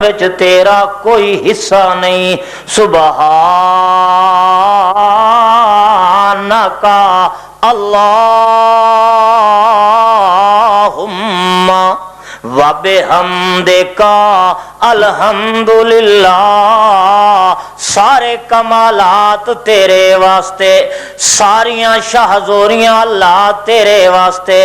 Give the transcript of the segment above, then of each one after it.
وچ تیرا کوئی حصہ نہیں. سبحانک اللہم وبحمدک الحمدللہ. سارے کمالات تیرے واسطے، ساریاں شہزوریاں اللہ تیرے واسطے.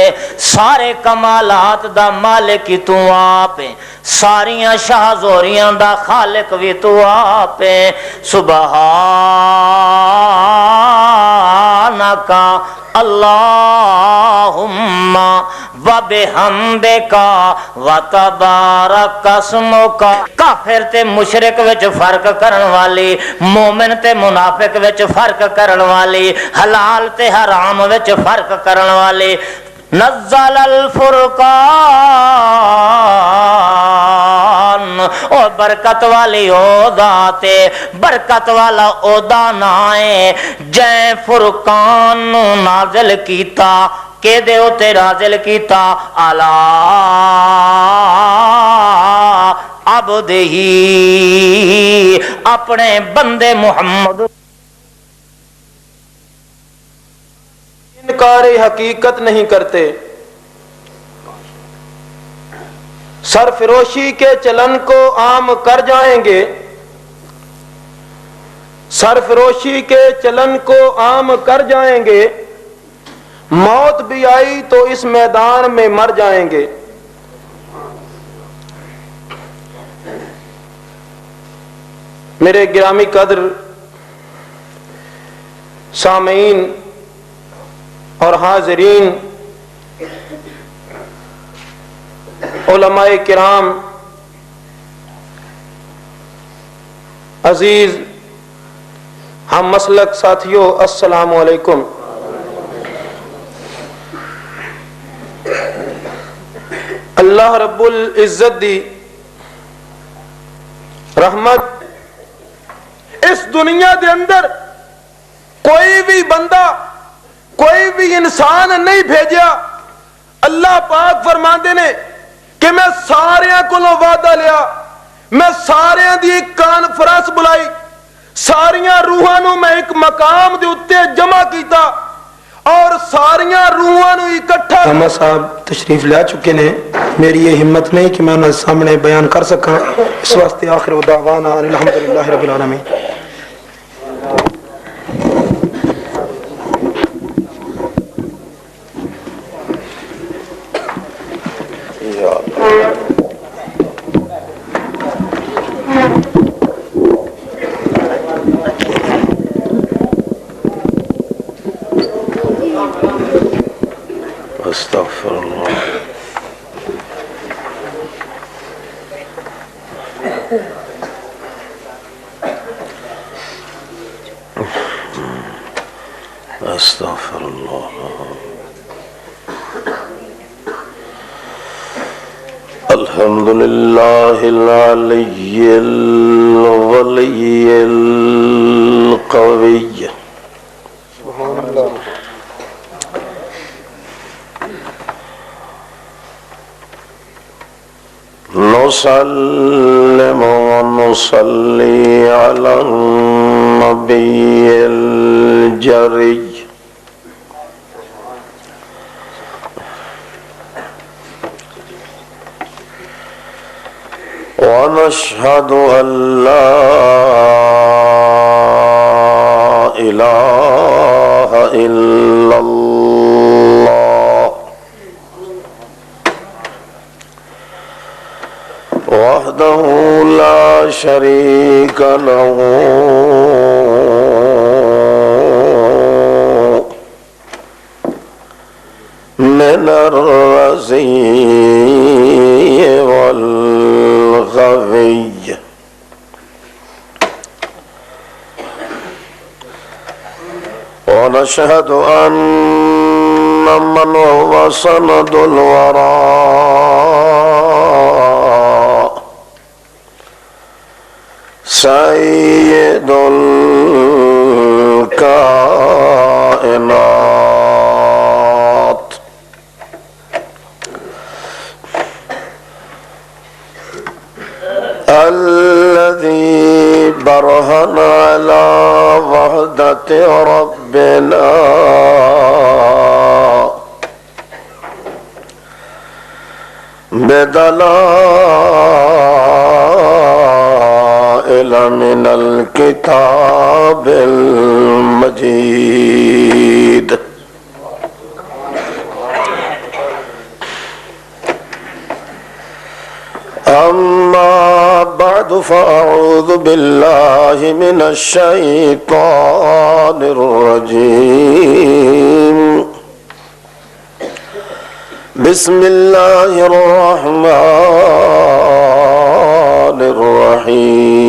سارے کمالات دا مالک ہی تو آپ ہے، ساریاں شہزوریاں دا خالق بھی تو آپ ہے. سبحانک اللہم وبحمدک وتبارک اسمک. کافر تے مشرک وچ فرق کرن والی، مومن تے منافق وچ فرق کرن والی، حلال تے حرام وچ فرق کرن والی. نزل الفرقان، او برکت والی او ذات ہے، برکت والا او دا نام ہے جے فرقان نو نازل کیتا. کہ دے اتے نازل کیتا الا عبدہی، اپنے بندے محمد. انکار حقیقت نہیں کرتے، سرفروشی کے چلن کو عام کر جائیں گے. سرفروشی کے چلن کو عام کر جائیں گے. موت بھی آئی تو اس میدان میں مر جائیں گے. میرے گرامی قدر سامعین اور حاضرین، علماء کرام، عزیز ہم مسلک ساتھیوں، السلام علیکم. اللہ رب العزت دی رحمت اس دنیا دے اندر کوئی بھی بندہ، کوئی بھی انسان نہیں بھیجا. اللہ پاک فرماندے نے کہ میں ساریاں کو وعدہ لیا، میں ساریاں دی ایک کانفرنس بلائی، ساریاں روحاں نو میں ایک مقام دے اتے جمع کیتا اور ساریاں روحاں نو اکٹھا. ہما صاحب تشریف لے چکے نے، میری یہ ہمت نہیں کہ میں انہیں سامنے بیان کر سکاں. اس واسطے آخر دعوانا الحمدللہ رب العالمین. استغفر اللہ. استغفر اللہ. الحمد للہ العلی الولی القوی سبحان اللہ. نسلم ونصلي على النبي الجري ونشهد أن لا إله إلا الله وحده لا شريك له من الرزي والغوي ونشهد أن من هو سند الوراء سيد الكائنات وحدة ربنا بدلائل من الكتاب المجيد أما بعد فأعوذ بالله من الشيطان الرجيم بسم الله الرحمن الرحيم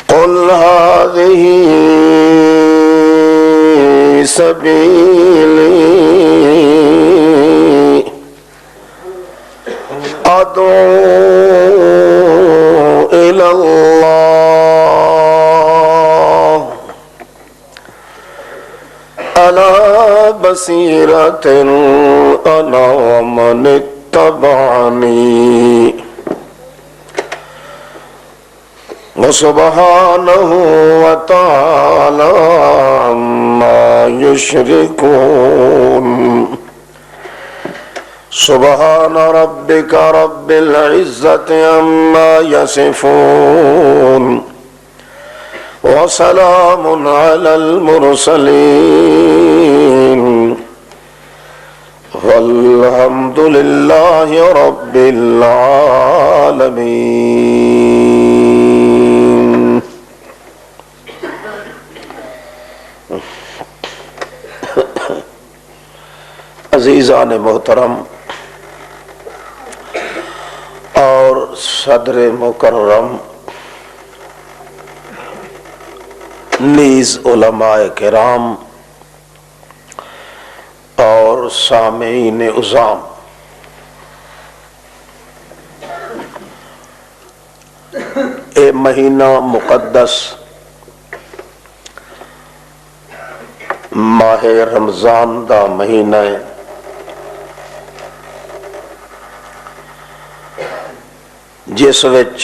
قل هذه سبيلي أدعو إلى الله على بصيرة أنا ومن اتبعني وسبحانه وتعالى عما يشركون سبحان ربك رب العزة عما يصفون وسلام على المرسلين والحمد لله رب العالمين. عزیزان محترم اور صدر مکرم نیز علماء کرام اور سامعین عظام، اے مہینہ مقدس ماہ رمضان دا مہینہ ہے، جس وچ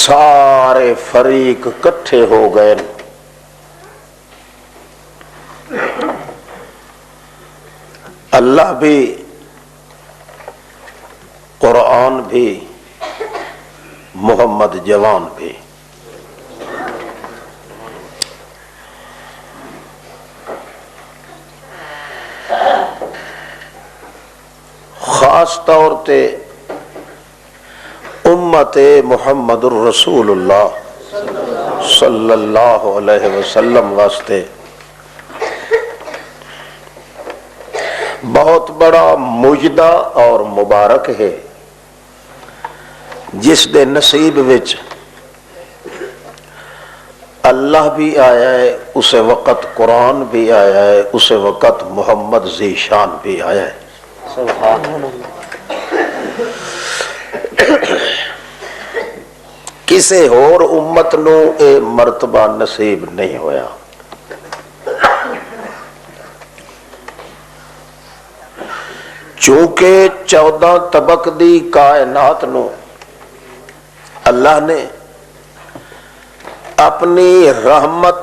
سارے فریق کٹھے ہو گئے، اللہ بھی، قرآن بھی، محمد جوان بھی۔ خاص طور تے امت محمد الرسول اللہ صلی اللہ علیہ وسلم واسطے بہت بڑا مجدہ اور مبارک ہے، جس دے نصیب وچ اللہ بھی آیا ہے، اسے وقت قرآن بھی آیا ہے، اسے وقت محمد ذیشان بھی آیا ہے۔ سبحان اللہ۔ کسے اور امت نو اے مرتبہ نصیب نہیں ہویا۔ چونکہ 14 طبق دی کائنات نو اللہ نے اپنی رحمت،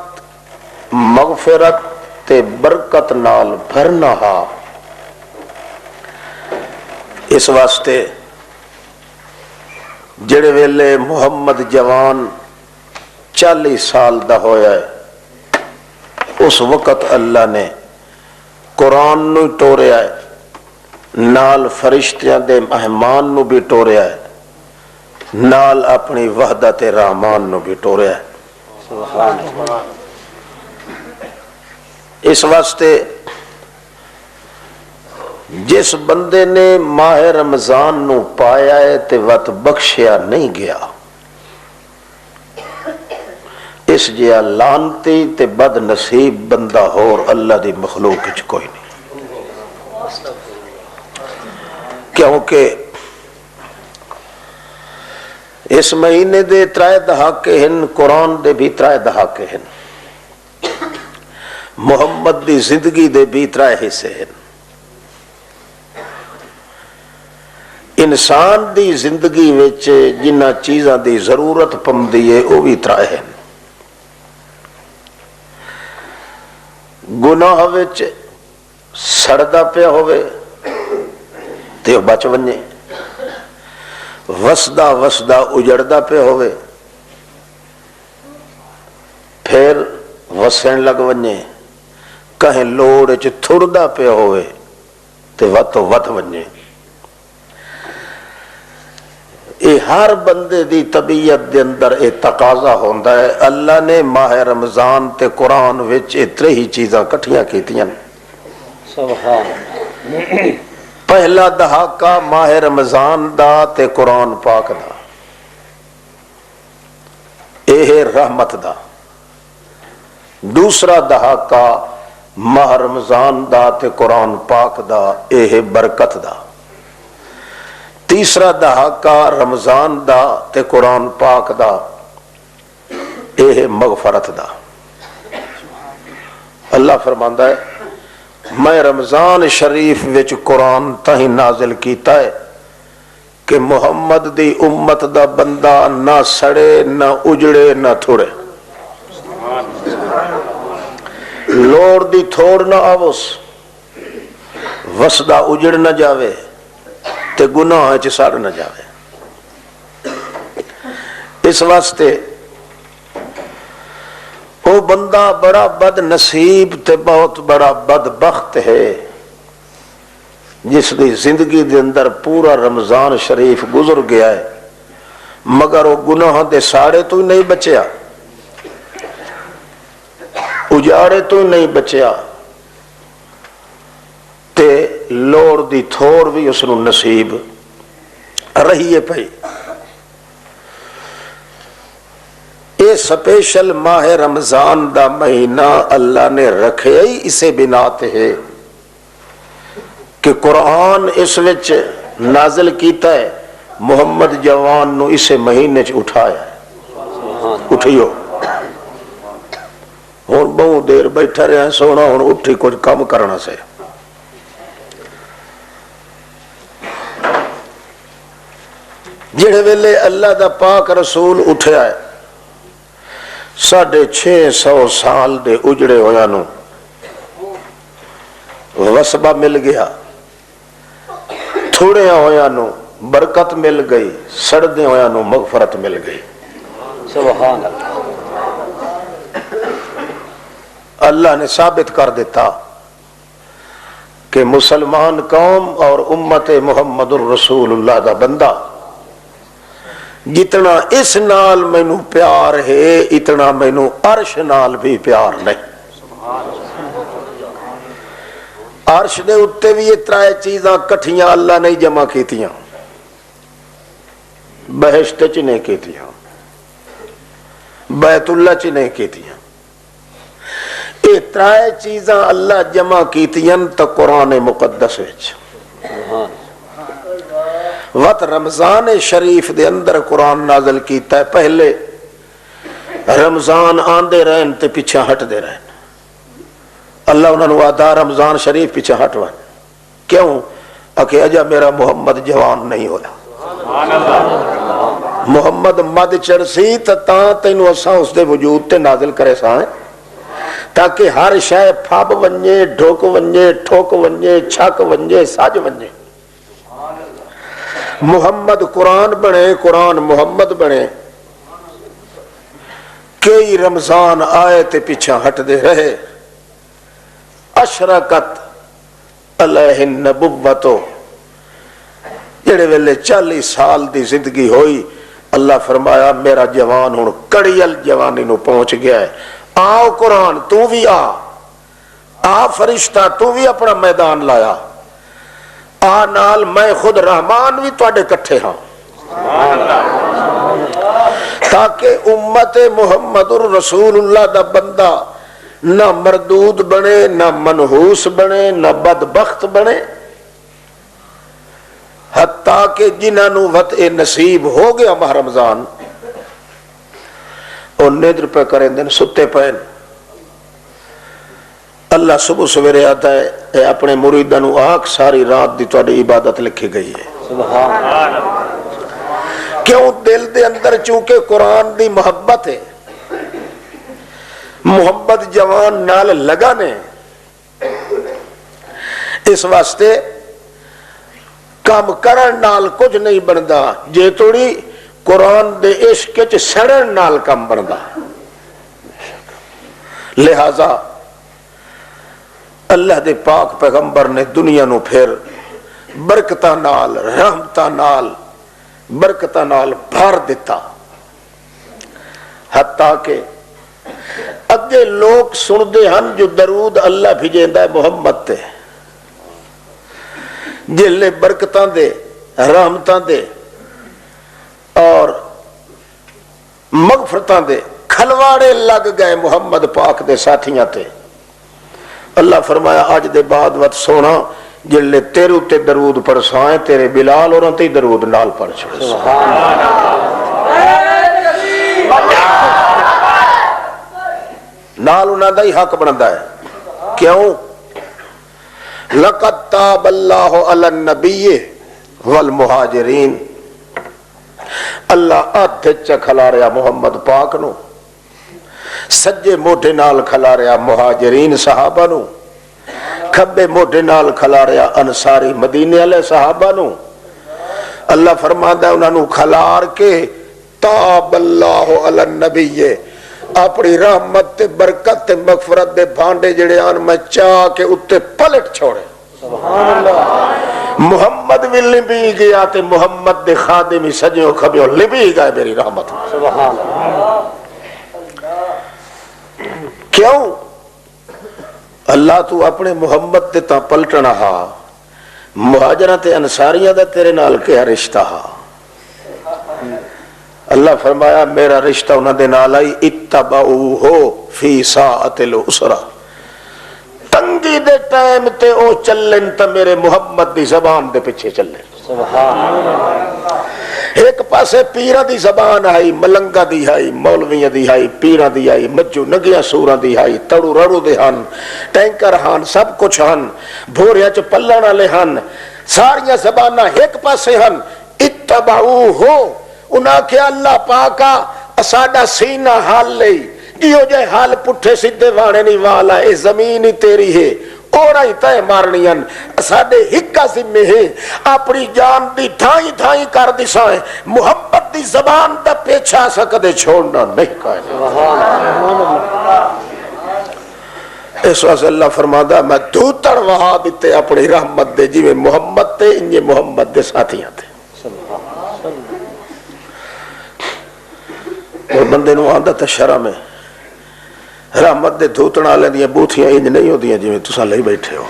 مغفرت تے برکت نال بھرنا ہا، اس واسطے جڑے ویلے محمد جوان 40 سال دا ہویا ہے، اس وقت اللہ نے قرآن نو ٹوریا ہے، نال فرشتیاں دے مہمان نو بھی ٹوریا ہے، نال اپنی وحدت رحمان نو بھی ٹوریا ہے۔ اس واسطے جس بندے نے ماہ رمضان نو پایا ہے تے وت بخشیا نہیں گیا، اس جیا لانتی تے بد نصیب بندہ ہور اللہ دی مخلوق وچ کوئی نہیں، کیونکہ اس مہینے دے 3 دہاکے ہیں، قرآن دے بھی 3 دہاکے ہیں، محمد دی زندگی دے بھی 3 حصے ہیں۔ انسان دی زندگی وچ جنہ چیزاں دی ضرورت پندی ہے وہ بھی ترائے ہیں. گناہ وچ سڑدا پیا ہوئے تے وہ بچ ونجے، وسدا وسدا اجڑدا پیا ہوئے پھر وسن لگ ونجے، کہیں لوڑ چ تھردا پیا ہوئے تے وتو وت ونجے. یہ ہر بندے دی طبیعت دے اندر یہ تقاضا ہوندا ہے. اللہ نے ماہ رمضان تے قرآن وچ اترے ہی چیزاں کٹھیاں کیتیاں. سبحان. پہلا دہاقہ ماہ رمضان دا تے قرآن پاک دا، یہ رحمت دا. دوسرا دہاقہ ماہ رمضان دا تے قرآن پاک دا، یہ برکت دا. تیسرا دہاقہ رمضان دا تے قرآن پاک دا، یہ مغفرت دا. اللہ فرماندا ہے میں رمضان شریف وچ قرآن تہی نازل کیتا ہے کہ محمد دی امت دا بندہ نہ سڑے نہ اجڑے نہ تھوڑے. لوڑ دی تھوڑ نہ آوس، وسدا اجڑ نہ جاوے تے گناہ چ سڑ نہ جاوے. اس واسطے وہ بندہ بڑا بد نصیب تے بہت بڑا بدبخت ہے جس دی زندگی دے اندر پورا رمضان شریف گزر گیا ہے مگر وہ گناہ دے ساڑے تو ہی نہیں بچیا، اجاڑے تو ہی نہیں بچیا تے لوڑ دی تھوڑ بھی اس نو نصیب رہی ہے پئی. یہ سپیشل ماہ رمضان دا مہینہ اللہ نے رکھے ہی اسے بنا تے ہے کہ قرآن اس وچ نازل کیتا ہے، محمد جوان نو اسے مہینے چ اٹھایا ہے. اٹھیو ہن بہت دیر بیٹھا رہا سونا، ہن اٹھی کچھ کام کرنا سے. جڑے ویلے اللہ دا پاک رسول اٹھیا ہے 650 سال دے اجڑے ہویا نو وسبا مل گیا، تھوڑے ہویا نو برکت مل گئی، سڑدے ہویا نو مغفرت مل گئی. سبحان اللہ. اللہ نے ثابت کر دیتا کہ مسلمان قوم اور امت محمد الرسول اللہ دا بندہ جتنا اس نال مینو پیار ہے اتنا مینو عرش نال بھی پیار نہیں. عرش دے اتے بھی یہ ترائے چیزاں کٹھیاں اللہ نے جمع کیتیاں، بہشت چ نہیں کیتیاں، بیت اللہ چ نہیں کیتیاں. یہ ترائے چیزاں اللہ جمع کیتیاں تو قرآن مقدس وچ. وقت رمضان شریف دے اندر قرآن نازل کیتا ہے. پہلے رمضان آندے رہن تے پیچھے ہٹ دے رہن. اللہ انہوں نے آدھا رمضان شریف پیچھے ہٹ ون کیوں؟ کہ اجا میرا محمد جوان نہیں ہویا. محمد مد چرسی تا تینو اساں اس دے وجود تے نازل کرے سائیں تاکہ ہر شے پھب ونجے، ڈھوک ونجے، ٹھوک ونجے، چھک ونجے، ساج ونجے. محمد قرآن بنے، قرآن محمد بنے. کئی رمضان آئے تے پیچھے ہٹ دے رہے. اشرکت علیہ النبوۃ، جڑے ویلے 40 سال دی زندگی ہوئی اللہ فرمایا میرا جوان ہن کڑیل جوانی نو پہنچ گیا ہے. آؤ قرآن تو بھی آ فرشتہ تو بھی اپنا میدان لایا، آ نال میں خود رحمان بھی تواڈے کٹھے ہاں تاکہ امت محمد الرسول اللہ دا بندہ نہ مردود بنے، نہ منحوس بنے، نہ بدبخت بنے. حتیٰ کہ جنہاں نو وطء نصیب ہو گیا ماہ رمضان اور نیدر پہ کریں دن ستے پہن. اللہ صبح سویرے آتا ہے اے اپنے مریداں نو آکھ ساری رات دی تواڈی عبادت لکھی گئی ہے. کیوں؟ دل دے اندر چونکہ قرآن دی محبت ہے، محمد جوان نال لگا نے، اس واسطے کام کرن نال کچھ نہیں بندا، جے توڑی قرآن دے عشق چ سڑن نال کام بندا۔ لہذا اللہ دے پاک پیغمبر نے دنیا نو پھر برکتاں نال، رحمتاں نال، برکتاں نال بھر دیتا، حتیٰ کہ اگے لوگ سندے ہن جو درود اللہ بھیجیندا ہے محمد تے، جلے برکتاں دے، رحمتاں دے اور مغفرتاں دے کھلواڑے لگ گئے محمد پاک دے ساتھیاں تے، اللہ فرمایا آج دے بعد وقت سونا جلے تیرے تے درود پرسائیں تیرے بلال اور انتے درود نال پڑھ چھوڑے۔ نال انہاں دا ہی حق بندا ہے، کیوں؟ لقد تاب اللہ علی النبی والمہاجرین، اللہ ہاتھ چ کھلا رہا محمد پاک نو، سجے موٹے نال کھلا رہا مہاجرین صحابہ نو، کھبے موٹے نال کھلا رہا انصاری مدینے والے صحابہ نو۔ اللہ فرماندا انہاں نو کھلار کے تاب اللہ علی النبی، اپنی رحمت تے برکت تے مغفرت دے بھانڈے جڑے آن میں چاہ کے اتے پلٹ چھوڑے۔ سبحان اللہ، محمد بھی لبی گیا تے محمد دے خادمی سجیوں کھبیوں لبی گئے میری رحمت۔ سبحان اللہ، کیوں؟ اللہ تو اپنے محمد تے تا پلٹنا ہا، مہاجرہ تے انصاریاں دا تیرے نال کیا رشتہ ہا؟ اللہ فرمایا میرا رشتہ انہاں دے نال آئی اتبعوہ فی ساعت العسرہ، تنگی دے ٹائم تے او چلن تا میرے محمد دی زبان دے پیچھے چلن۔ سبحان اللہ، ایک پاسے پیرہ دی زبان آئی، ملنگا دی آئی، مولویہ دی آئی، پیرہ دی آئی، مجھو نگیاں سورہ دی آئی، تڑو رڑو دے ہن، ٹینکر ہن، سب کچھ ہن، بھوریاں چ پلنا لے ہن، ساریاں زبانہ ایک پاسے ہن۔ اتبعوہ، انہاں کیا اللہ پاکا اساڈا سینہ حال لئی، جیو جے حال پٹھے سدھے وانے نہیں والا، اے زمین ہی تیری ہے، اوڑا ہی تے مارنیاں، اساڈے ہکا ذمہ ہے، اپنی جان دی تھائی تھائی کر دی سائیں، محبت دی زبان دا پیچھا سکدے چھوڑنا نہیں کہے۔ اس واسطے اللہ فرمادا میں دوتر وہا دیتے اپنی رحمت دے، جی میں محمد تے انجے محمد دے ساتھیاں تے۔ اور بندے نو آندا تے شرم ہے، رحمت دے دھوتنا لے دیاں بوتھیاں انج نہیں ہو دیاں جی میں تساں لئی بیٹھے ہو۔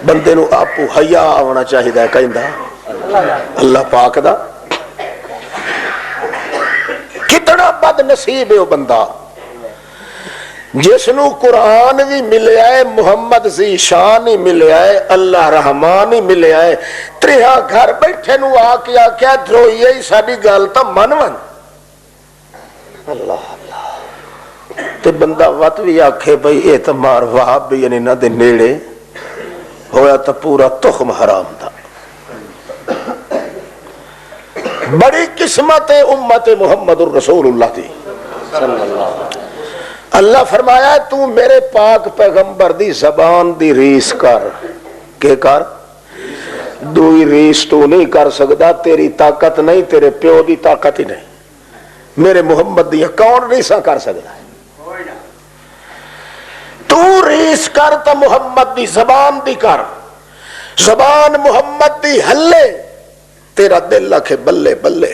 بندے نو آپو حیا آونا چاہیے ہے کہندا اللہ پاک دا، کتنا بد نصیب ہے وہ بندہ جس نو قرآن بھی ملیا ہے، محمد ذی شان ہی ملیا ہے، اللہ رحمان ہی ملیا ہے، تریہا گھر بیٹھے نو آکیا کیا دھروئیے ہی ساڑی گال تا منون۔ اللہ اللہ، تے بندہ وات بھی آکھے بھئی اعتمار وہاب بھی یعنی نہ دے نیڑے ہویا تا پورا تخم حرام دا۔ بڑی قسمت امت محمد الرسول اللہ دی۔ اللہ فرمایا تو میرے پاک پیغمبر دی زبان دی ریس کر، کہ کر؟ دوئی ریس تو نہیں کر سکتا، تیری طاقت نہیں، تیرے پیو دی طاقت ہی نہیں، میرے محمد دی کون ریساں کر سکتا ہے؟ تو ریس کر تا محمد دی زبان دی کر، زبان محمد دی ہلے، تیرا دل لکھے بلے بلے۔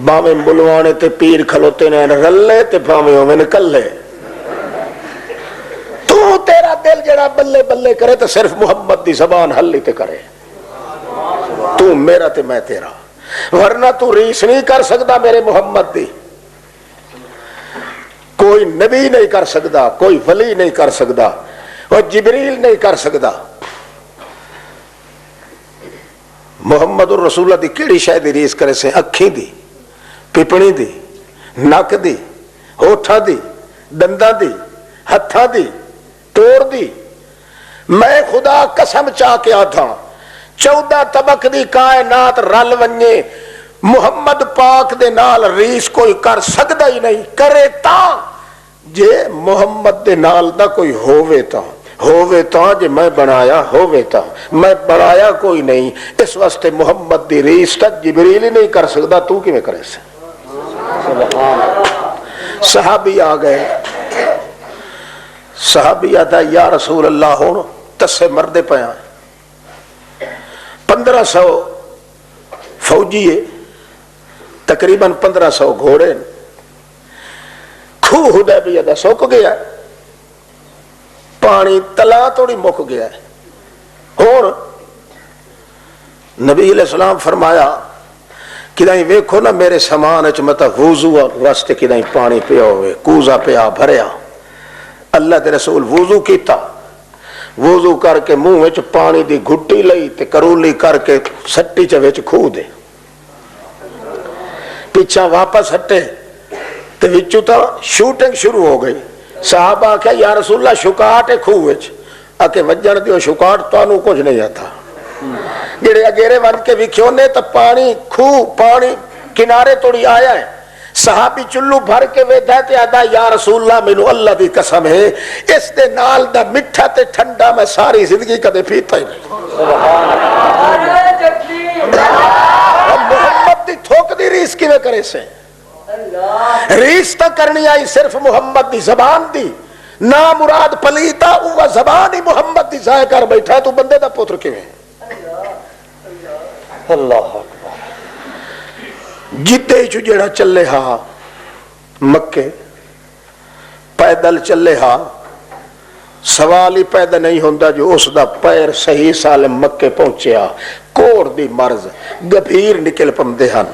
باویں بلوانے تے پیر کھلوتے نے رلے تے باویں ہوئے نکلے، تو تیرا دل جڑا بلے بلے کرے تو صرف محمد دی زبان ہلی تے کرے، تو میرا تے میں تیرا، ورنہ تو ریس نہیں کر سکتا میرے محمد دی، کوئی نبی نہیں کر سکتا، کوئی ولی نہیں کر سکتا، وہ جبریل نہیں کر سکتا۔ محمد الرسول اللہ دی کیڑی شے دی ریس کرے سے؟ اکھیں دی، پپڑی دی، نک دی، ہوٹھاں دی، دنداں دی، ہتھاں دی توڑ دی. میں خدا قسم چاہ کے آتھا 14 طبق دی کائنات رل ونجے محمد پاک دے نال ریس کوئی کر سکتا ہی نہیں. کرے تا جے محمد دے نال دا کوئی ہووے تا جے میں بنایا ہووے تا. میں بنایا کوئی نہیں. اس واسطے محمد دی ریس تک جبریل ہی نہیں کر سکتا. تو کی میں کرے سے. صحابی آ گئے. صحابی آتا یا رسول اللہ ہون تسے مردے پیا 1500 فوجی ہے تقریباً 1500 گھوڑے. کھوہ حدیبیہ دا سوک گیا ہے. پانی تلا توڑی مک گیا ہے. اور نبی علیہ السلام فرمایا کدائیں ویکھو نا میرے سامان اچ متا وضو واسطے کدائیں پانی پیا ہوئے کوزا پیا بھریا. اللہ دے رسول وضو کیتا. وضو کر کے منہ وچ پانی دی گھٹی لئی تے کرولی کر کے سٹی چ وچ کھو دے. پیچھا واپس ہٹے تے وچوں تا شوٹنگ شروع ہو گئی. صحابہ آکھیا یا رسول اللہ شکاٹ ہے کھو وچ. آکے وجن دیو شکاٹ تانوں کچھ نہیں آتا. جڑے اگیرے ون کے وکھیوں نے تا پانی کھو پانی کنارے توڑی آیا ہے. صحابی چلو بھر کے ویدھا تے آدھا یا رسول اللہ مینو اللہ دی قسم ہے اس دے نال دا مٹھا تے ٹھنڈا میں ساری زندگی کدے پیتا ہی نہیں. محمد دی تھوک دی ریس کی میں کرے سے. ریس تا کرنی آئی صرف محمد دی زبان دی. نا مراد پلیتا اوہ زبان ہی محمد دی ضائع کر بیٹھا. تو بندے دا پتر کیویں. اللہ جتے ہی جڑا چلے ہاں مکے پیدل چلے ہاں سوال ہی پیدا نہیں ہوندہ جو اس دا پیر صحیح سالم مکے پہنچیا. کوڑ دی مرض گبھیر نکل پمدے ہن.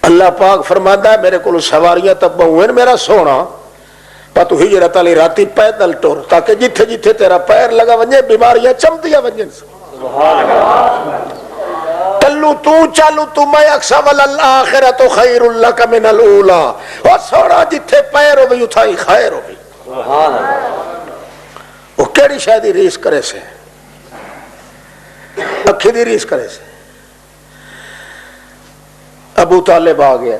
اللہ پاک فرماتا ہے میرے کو سواریاں تب ہوئے میرا سونا پتو ہجرت علی راتی پیدل ٹور تاکہ جتھے جتھے تیرا پیر لگا ونجے بیماریاں چمدیاں ونجن. تلو تو چالو تو میں اکسا والآخرت خیر لک من الاولا. اور سونا جتھے پیر ہو بھی اتھائی خیر ہو بھی. وہ کیڑی شاید ریس کرے سے اکھی دی ریس کرے سے. ابو طالب آ گیا.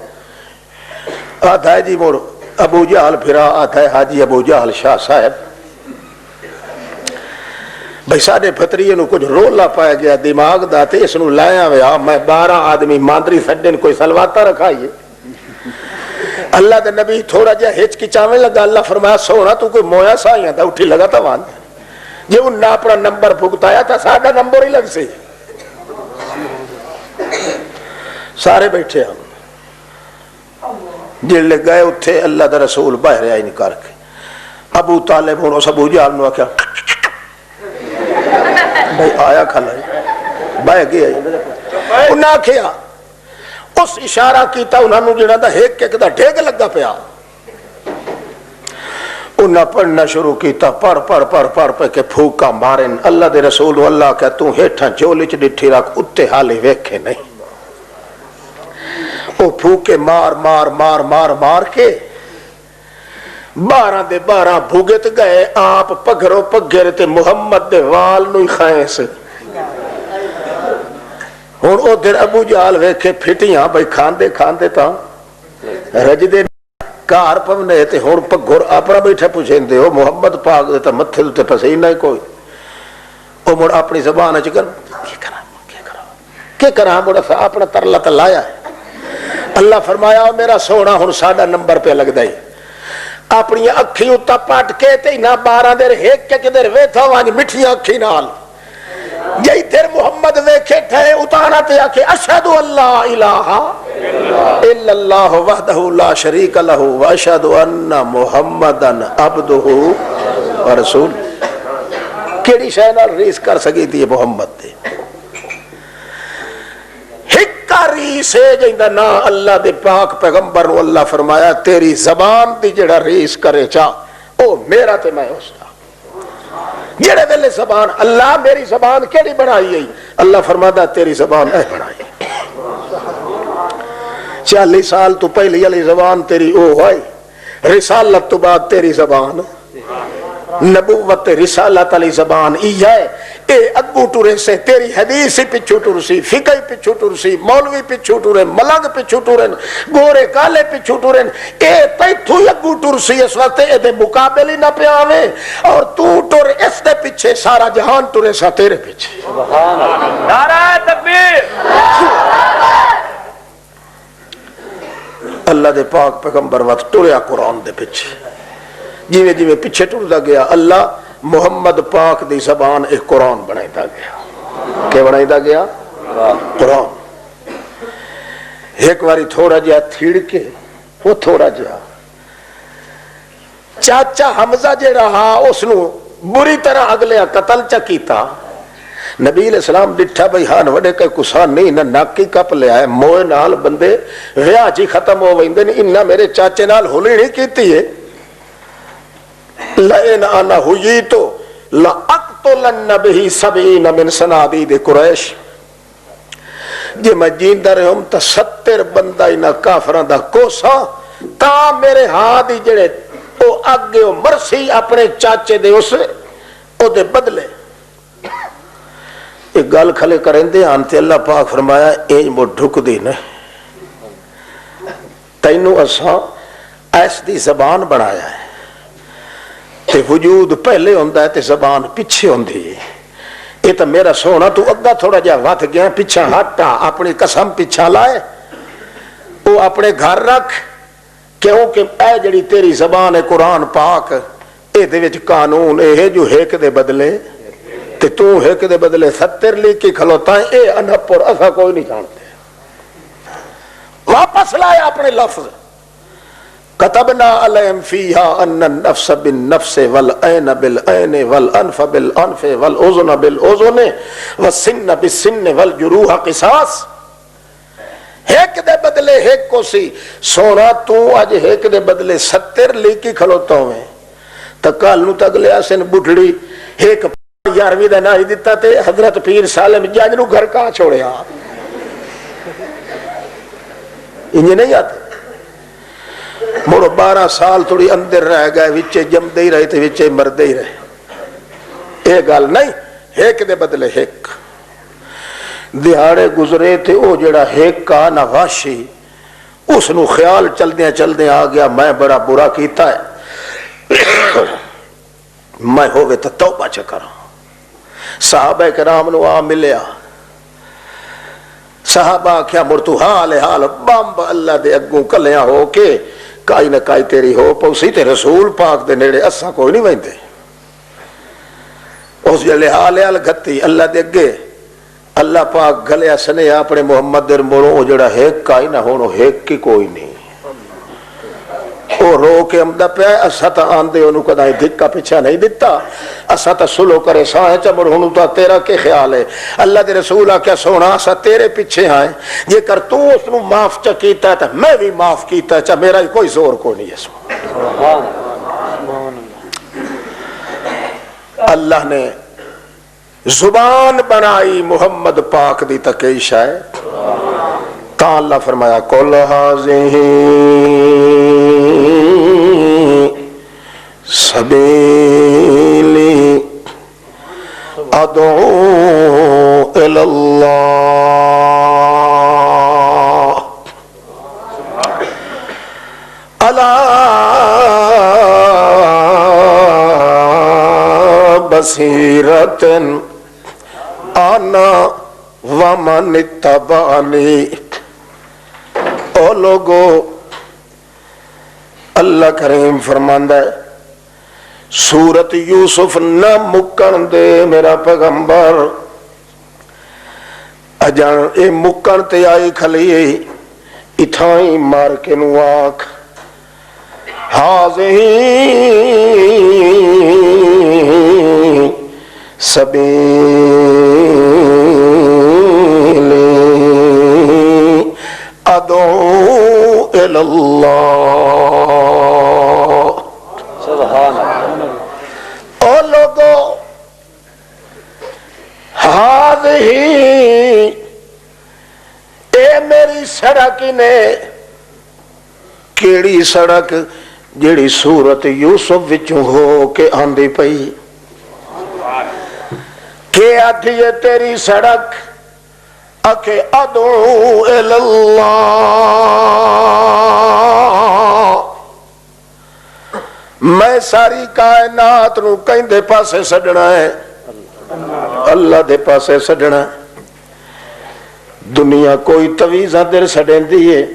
آدھا ہے جی موڑ ابو جہل پھرا. آدھا ہے حاجی ابو جہل شاہ صاحب بھئی ساڑھے پھتریے نو کچھ رولا پایا گیا دماغ داتے اس نو لایا ویا. میں 12 آدمی ماندری سڈن کوئی سلواتا رکھائیے. اللہ دے نبی تھوڑا جا ہچ کی چاویں لگا. اللہ فرمایا سونا تو کوئی مویا سائیاں دا اٹھی لگا تا وان جے ان اپنا نمبر بھگتایا تھا ساڑھا نمبر ہی لگ سے. سارے بیٹھے ہم جلے گئے اتھے اللہ دا رسول باہر آئی نکار کے. ابو طالب ہوں اس ابو جہل نو آکھیا بھائی آیا کھلا بہ گیا. انہاں آکھیا اس اشارہ کیتا انہاں نو جڑا دا ایک ایک دا ڈھیگ لگا پیا. انہاں پڑھنا شروع کیتا پڑھ پڑھ پڑھ پڑھ پہ کے پھوکا مارن. اللہ دے رسول اللہ کہ تو ہیٹھاں چولی چ ڈٹھی رکھ اتے حالے ویکھے نہیں. وہ پھوکے مار مار مار مار مار کے 12 دے 12 بھوگت گئے. آپ پگھرو پگھر تے محمد دے وال نو کھائیں سے. ہن ادھر ابو جہل ویکھے پھٹیاں بھئی کھاندے کھاندے تا رجدے کار پونے تے ہن پگھر اپنا بیٹھے پوچھیندے ہو محمد پاک دے تے متھے تے پسینہ ہی کوئی. او مڑ اپنی زبان وچ کر کی کراں مڑ اپنا ترلا تے لایا ہے. اللہ فرمایا میرا سونا ہن ساڈا نمبر پہ لگدا ہے. اپنی اکھیوں تا پٹ کے تے نہ 12 دیر ایک کے دیر ویتھا وانج مٹھیاں اکھی نال جئی تیر محمد ویکھے تھے اتارا تے آکھے اشہد اللہ الہ الا اللہ وحدہ لا شریک لہ واشہد ان محمدن عبدہ ورسول. کیڑی شے نال ریس کر سکی تھی محمد تے ریس ہے جیندہ نا اللہ دے پاک پیغمبر نو اللہ فرمایا تیری زبان دی جڑا ریس کرے چاہ او میرا تے میں اس دا. جڑے ویلے زبان اللہ میری زبان کیڑی بنائی ہے اللہ فرماتا تیری زبان اے بنائی. 40 سال تو پہلی علی زبان تیری او ہوئی رسالت تو بعد تیری زبان نبوت رسالت علی زبان اے اگو ٹورے سے تیری حدیث ہی پچھو ٹرسی، فقہ ہی پچھو ٹرسی، مولوی پچھو ٹورن، ملنگ پچھو ٹورن، گورے کالے پچھو ٹورن، اے تیتھو اگو ٹرسی اس وقت اے دے مقابل ہی نہ پہ آوے، اور تو ٹور اس دے پیچھے سارا جہان ٹورے سا تیرے پیچھے. نعرہ تکبیر. اللہ دے پاک پیغمبر وقت ٹوریا قرآن دے پیچھے، جیویں جیویں پیچھے ٹردا گیا اللہ محمد پاک دی زبان ایک قرآن بنائیتا گیا. کیا بنائیتا گیا؟ قرآن. ایک باری تھوڑا جہا تھیڑ کے وہ تھوڑا جہا چاچا حمزہ جے رہا اس نو بری طرح اگلے قتل چا کیتا. نبی علیہ السلام ڈٹھا بھئی ہاں وڈے کئی کسان نہیں نہ ناکی کپ لے آئے موئے نال بندے ویاہ جی ختم ہو ویندے نہیں انہا میرے چاچے نال ہولی نہیں کیتی ہے. لئن انا ہوئیتو لأقتلن بہی سبعین من سنادید قریش. جی میں جیندہ رہے ہم تا 70 بندہ انہا کافران دا کوسا تا میرے ہاتھ جڑے او آگے او مرسی اپنے چاچے دے اسے او دے بدلے. ایک گال کھلے کریں دے آنتے اللہ پاک فرمایا اینج مو ڈھک دی نے تینو اساں ایس دی زبان بنایا ہے تے وجود پہلے ہوندہ ہے تے زبان پیچھے ہوندی ہے. یہ تو میرا سونا تو اگا تھوڑا جا وات گیا پیچھا ہٹا اپنی قسم پیچھا لائے وہ اپنے گھر رکھ کیونکہ اے جڑی تیری زبان ہے قرآن پاک اے دے وچ قانون اے جو ایک دے بدلے تے تو ایک دے بدلے 70 لکھ کے کھلوتا ہے اے انپڑھ ایسا کوئی نہیں جانتے. واپس لائے اپنے لفظ کتبنا علیہم فیہا ان النفس بالنفس والعین بالعین والانف بالانف والاذن بالاذن والسن بالسن والجروح قصاص. ایک دے بدلے ایک کو سی سونا تو آج ایک دے بدلے 70 لیکی کھلوتا ہوئے تکال نو تگلے آسن بڑھڑی ایک 11ویں دا نائی دیتا تے حضرت پیر سالم جاج نو گھر کہاں چھوڑے آپ انہیں نہیں آتے موڑو 12 سال تھوڑی اندر رہ گئے وچے جم دے ہی رہے تھے وچے مر دے ہی رہے. ایک گال نہیں ایک دے بدلے ایک دیہاڑے گزرے تھے او جڑا ایک کا نواشی اس نو خیال چل دیں آ گیا میں بڑا برا کیتا ہے میں ہوئے تو توبہ چکرا. صحابہ کرام نو آ ملیا صحابہ کیا مرتو حال بامب اللہ دے اگوں کلیاں ہو کے کائی نہ کائی تیری ہو پوسی تے رسول پاک دے نیڑے اساں کوئی نہیں ویندے. اس جلے حال گھتی اللہ دے اگے اللہ پاک گھلیا سنے اپنے محمد در مروں جڑا ایک کائی نہ ہونو ایک کی کوئی نہیں. او رو کے امدہ پہ آئے اسا تا آندے انہوں کدائیں دھکا پیچھا نہیں دیتا اسا تا سلو کرے ساہیں چمر ہنو تا تیرا کے خیال ہے. اللہ دے رسولہ کیا سونا اسا تیرے پیچھے آئیں یہ کر تو اس نو معاف چا کیتا ہے میں بھی معاف کیتا ہے چا میرا کوئی زور کو نہیں ہے. اللہ نے زبان بنائی محمد پاک دی تکیش ہے تا اللہ فرمایا قل ھذہ سبیلی ادعو الی اللہ علی بصیرۃ انا ومن اتبعنی. او لوگو اللہ کریم فرماندہ ہے سورت یوسف نہ مکن دے میرا پیغمبر اجان اے مکن تے آئی کھلی اتھائی مار کے نو آکھ حاضی سبیلی ادعو الاللہ. سبحان اللہ. او لوگو ہاذہی اے میری سڑک نے کیڑی سڑک جیڑی سورت یوسف وچوں ہو کے آندی پئی کہ آدھیے تیری سڑک اکھے ادعو الاللہ، میں ساری کائنات نو کہیں دے پاسے سڈنا ہے، اللہ دے پاسے سڈنا ہے۔ دنیا کوئی تویزہ در سڈیں دیئے،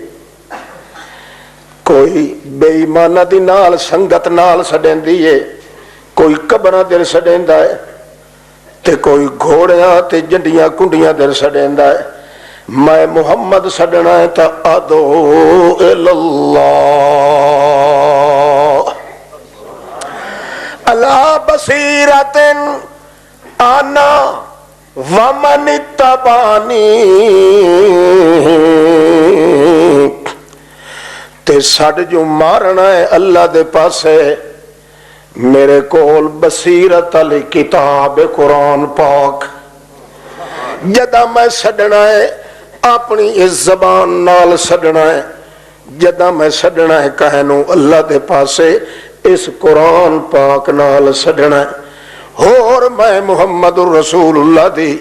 کوئی بے ایمانہ دی نال سنگت نال سڈیں دیئے، کوئی قبرہ در سڈیں دائے تے کوئی گھوڑیاں تے جنڈیاں کنڈیاں در سڈیں دائے۔ میں محمد سڈنا ہے تا ادعو الاللہ علی بصیرۃ انا ومن اتبعنی، تے سڈ جو مارنا ہے اللہ دے پاسے میرے کول بصیرت علی کتاب قرآن پاک، جدا میں سڈنا ہے اپنی اس زبان نال سڈنا ہے، جدا میں سڈنا ہے کہنوں اللہ دے پاسے اس قرآن پاک نال سڈنا ہے۔ اور میں محمد الرسول اللہ دی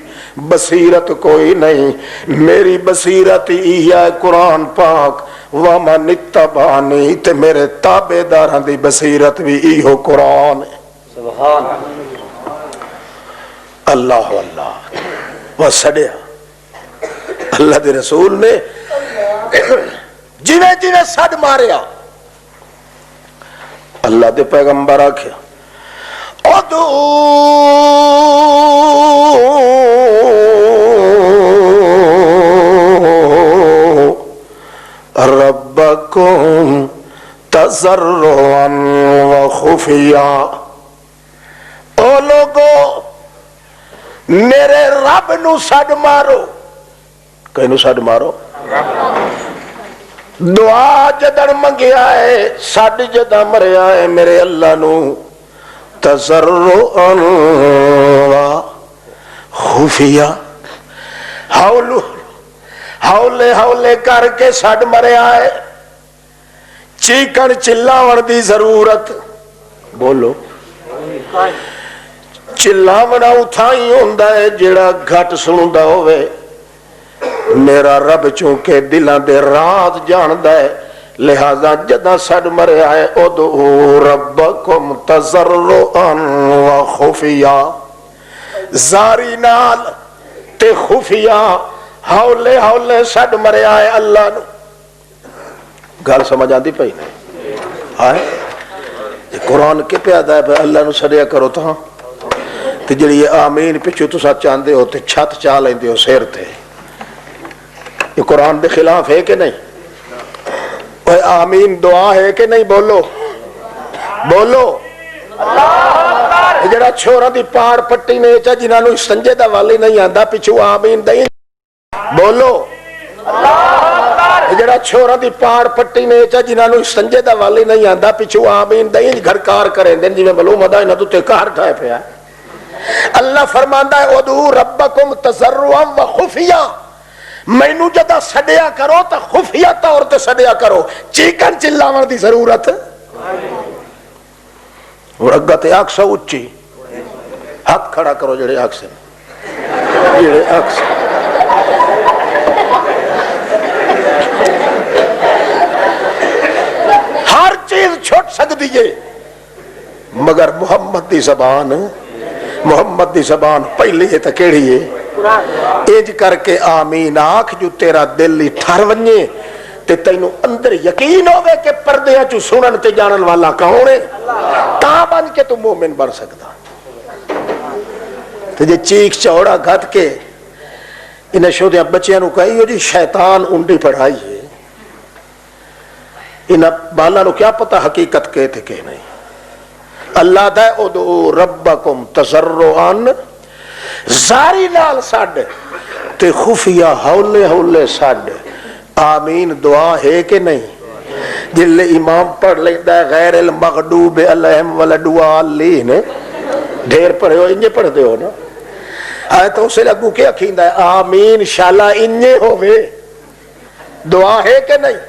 بصیرت کوئی نہیں، میری بصیرت ہی ہے قرآن پاک، وَمَنِ اتَّبَعَنِي تے میرے تابع داراں دی بصیرت بھی ایہو قرآن ہے۔ سبحان اللہ اللہ وہ سڑیا اللہ دے رسول نے جویں جویں سڈ ماریا، اللہ دے پیغمبر آکھیا ادعو ربکم تضرعا وخفیا، او لوگو میرے رب نو سڈ مارو، کینو سڈ مارو؟ دعا جدن منگیا ہے سڈ جدہ مریا ہے میرے اللہ نو تضرعا وخفیا، ہولے ہولے کر کے سڈ مریا ہے، چیکن چلاون دی ضرورت، بولو چلاونا اتھائی ہوندا ہے جڑا گھٹ سندا ہوئے، میرا رب چونکہ دلاں دے راز جاندا ہے، لہذا جداں سڈ مریا ہے ادعو ربکم تضرعا وخفیا، زاری نال تے خفیا ہولے ہولے سڈ مریا ہے اللہ نو۔ گل سمجھ آندی پئی نہیں؟ قرآن کے پیادا ہے اللہ نو سڈیا کرو تاں تے جڑی یہ آمین پچھو تسا چاہندے ہو تے چھت چاہ لیندے ہو سیر تے، یہ قرآن دے خلاف ہے کہ نہیں؟ وہ آمین دعا ہے کہ نہیں؟ بولو بولو۔ جڑا چھوڑا دی پاڑ پٹی نے چا جنہاں نو سنجے دا والی نہیں آندا پچھو آمین دیں، بولو۔ جڑا چھوڑا دی پاڑ پٹی نے چا جنہاں نو سنجے دا والی نہیں آندا پچھو آمین دیں، گھر کار کریں دیں جی میں معلوم ہوتا انہاں تو تے کار ٹھائے پیا۔ اللہ فرماندا ہے ادعو ربکم تضرعا وخفیا، مینوں جدا سڈیا کرو تو خفیہ طور تے سڈیا کرو، چیکن چلاون دی ضرورت۔ اور اگا تے آکھ سو اچھی ہاتھ کھڑا کرو جڑے آکھ سے، جڑے آکھ سے ہر چیز چھوٹ سکتی ہے مگر محمد دی زبان، محمد دی زبان پہلی ہے تا کیڑی ہے؟ ایج کر کے آمین آکھ جو تیرا دل ہی ٹھر ونجے تے تینوں اندر یقین ہوئے کہ پردیاں چو سنن تے جانن والا کون ہے، تاں بن کے تو مومن بن سکتا۔ تے جے چیک چوڑا گھت کے انہیں شودیاں بچیاں نو کہی ہو جی شیطان انڈی پڑھائی ہے، انہیں بالا نو کیا پتا حقیقت کہتے کہ نہیں۔ اللہ دے ادعو ربکم تضرعا زاری نال سڈ تے خفیہ ہولے ہولے سڈ، آمین دعا ہے کہ نہیں؟ جلے امام پڑھ لیتا ہے غیر المغضوب علیہم والضالین، ڈھیر پڑھے ہو انجے پڑھ دے ہو نا، آئے تو اسے لگو کیا کھیندا ہے آمین شالا انجے ہوئے، دعا ہے کہ نہیں؟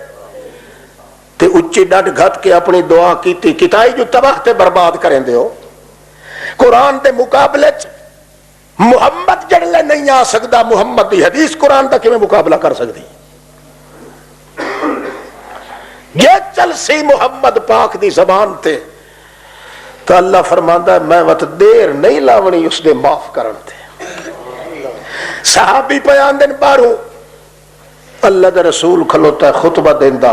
تے اچھی ڈٹ گھٹ کے اپنی دعا کیتی کتائی جو تباہ تے برباد کریں دے ہو. قرآن دے مقابلے محمد جڑلے نہیں آ سکتا, محمد دی حدیث قرآن دا کیویں مقابلہ کر سکتی؟ یہ چل سی محمد پاک دی زبان تے تو اللہ فرماندا ہے میں وت دیر نہیں لاونی اس دے معاف کرن تے. صحابی پیان دن باروں اللہ دا رسول کھلوتا ہے خطبہ دیندا,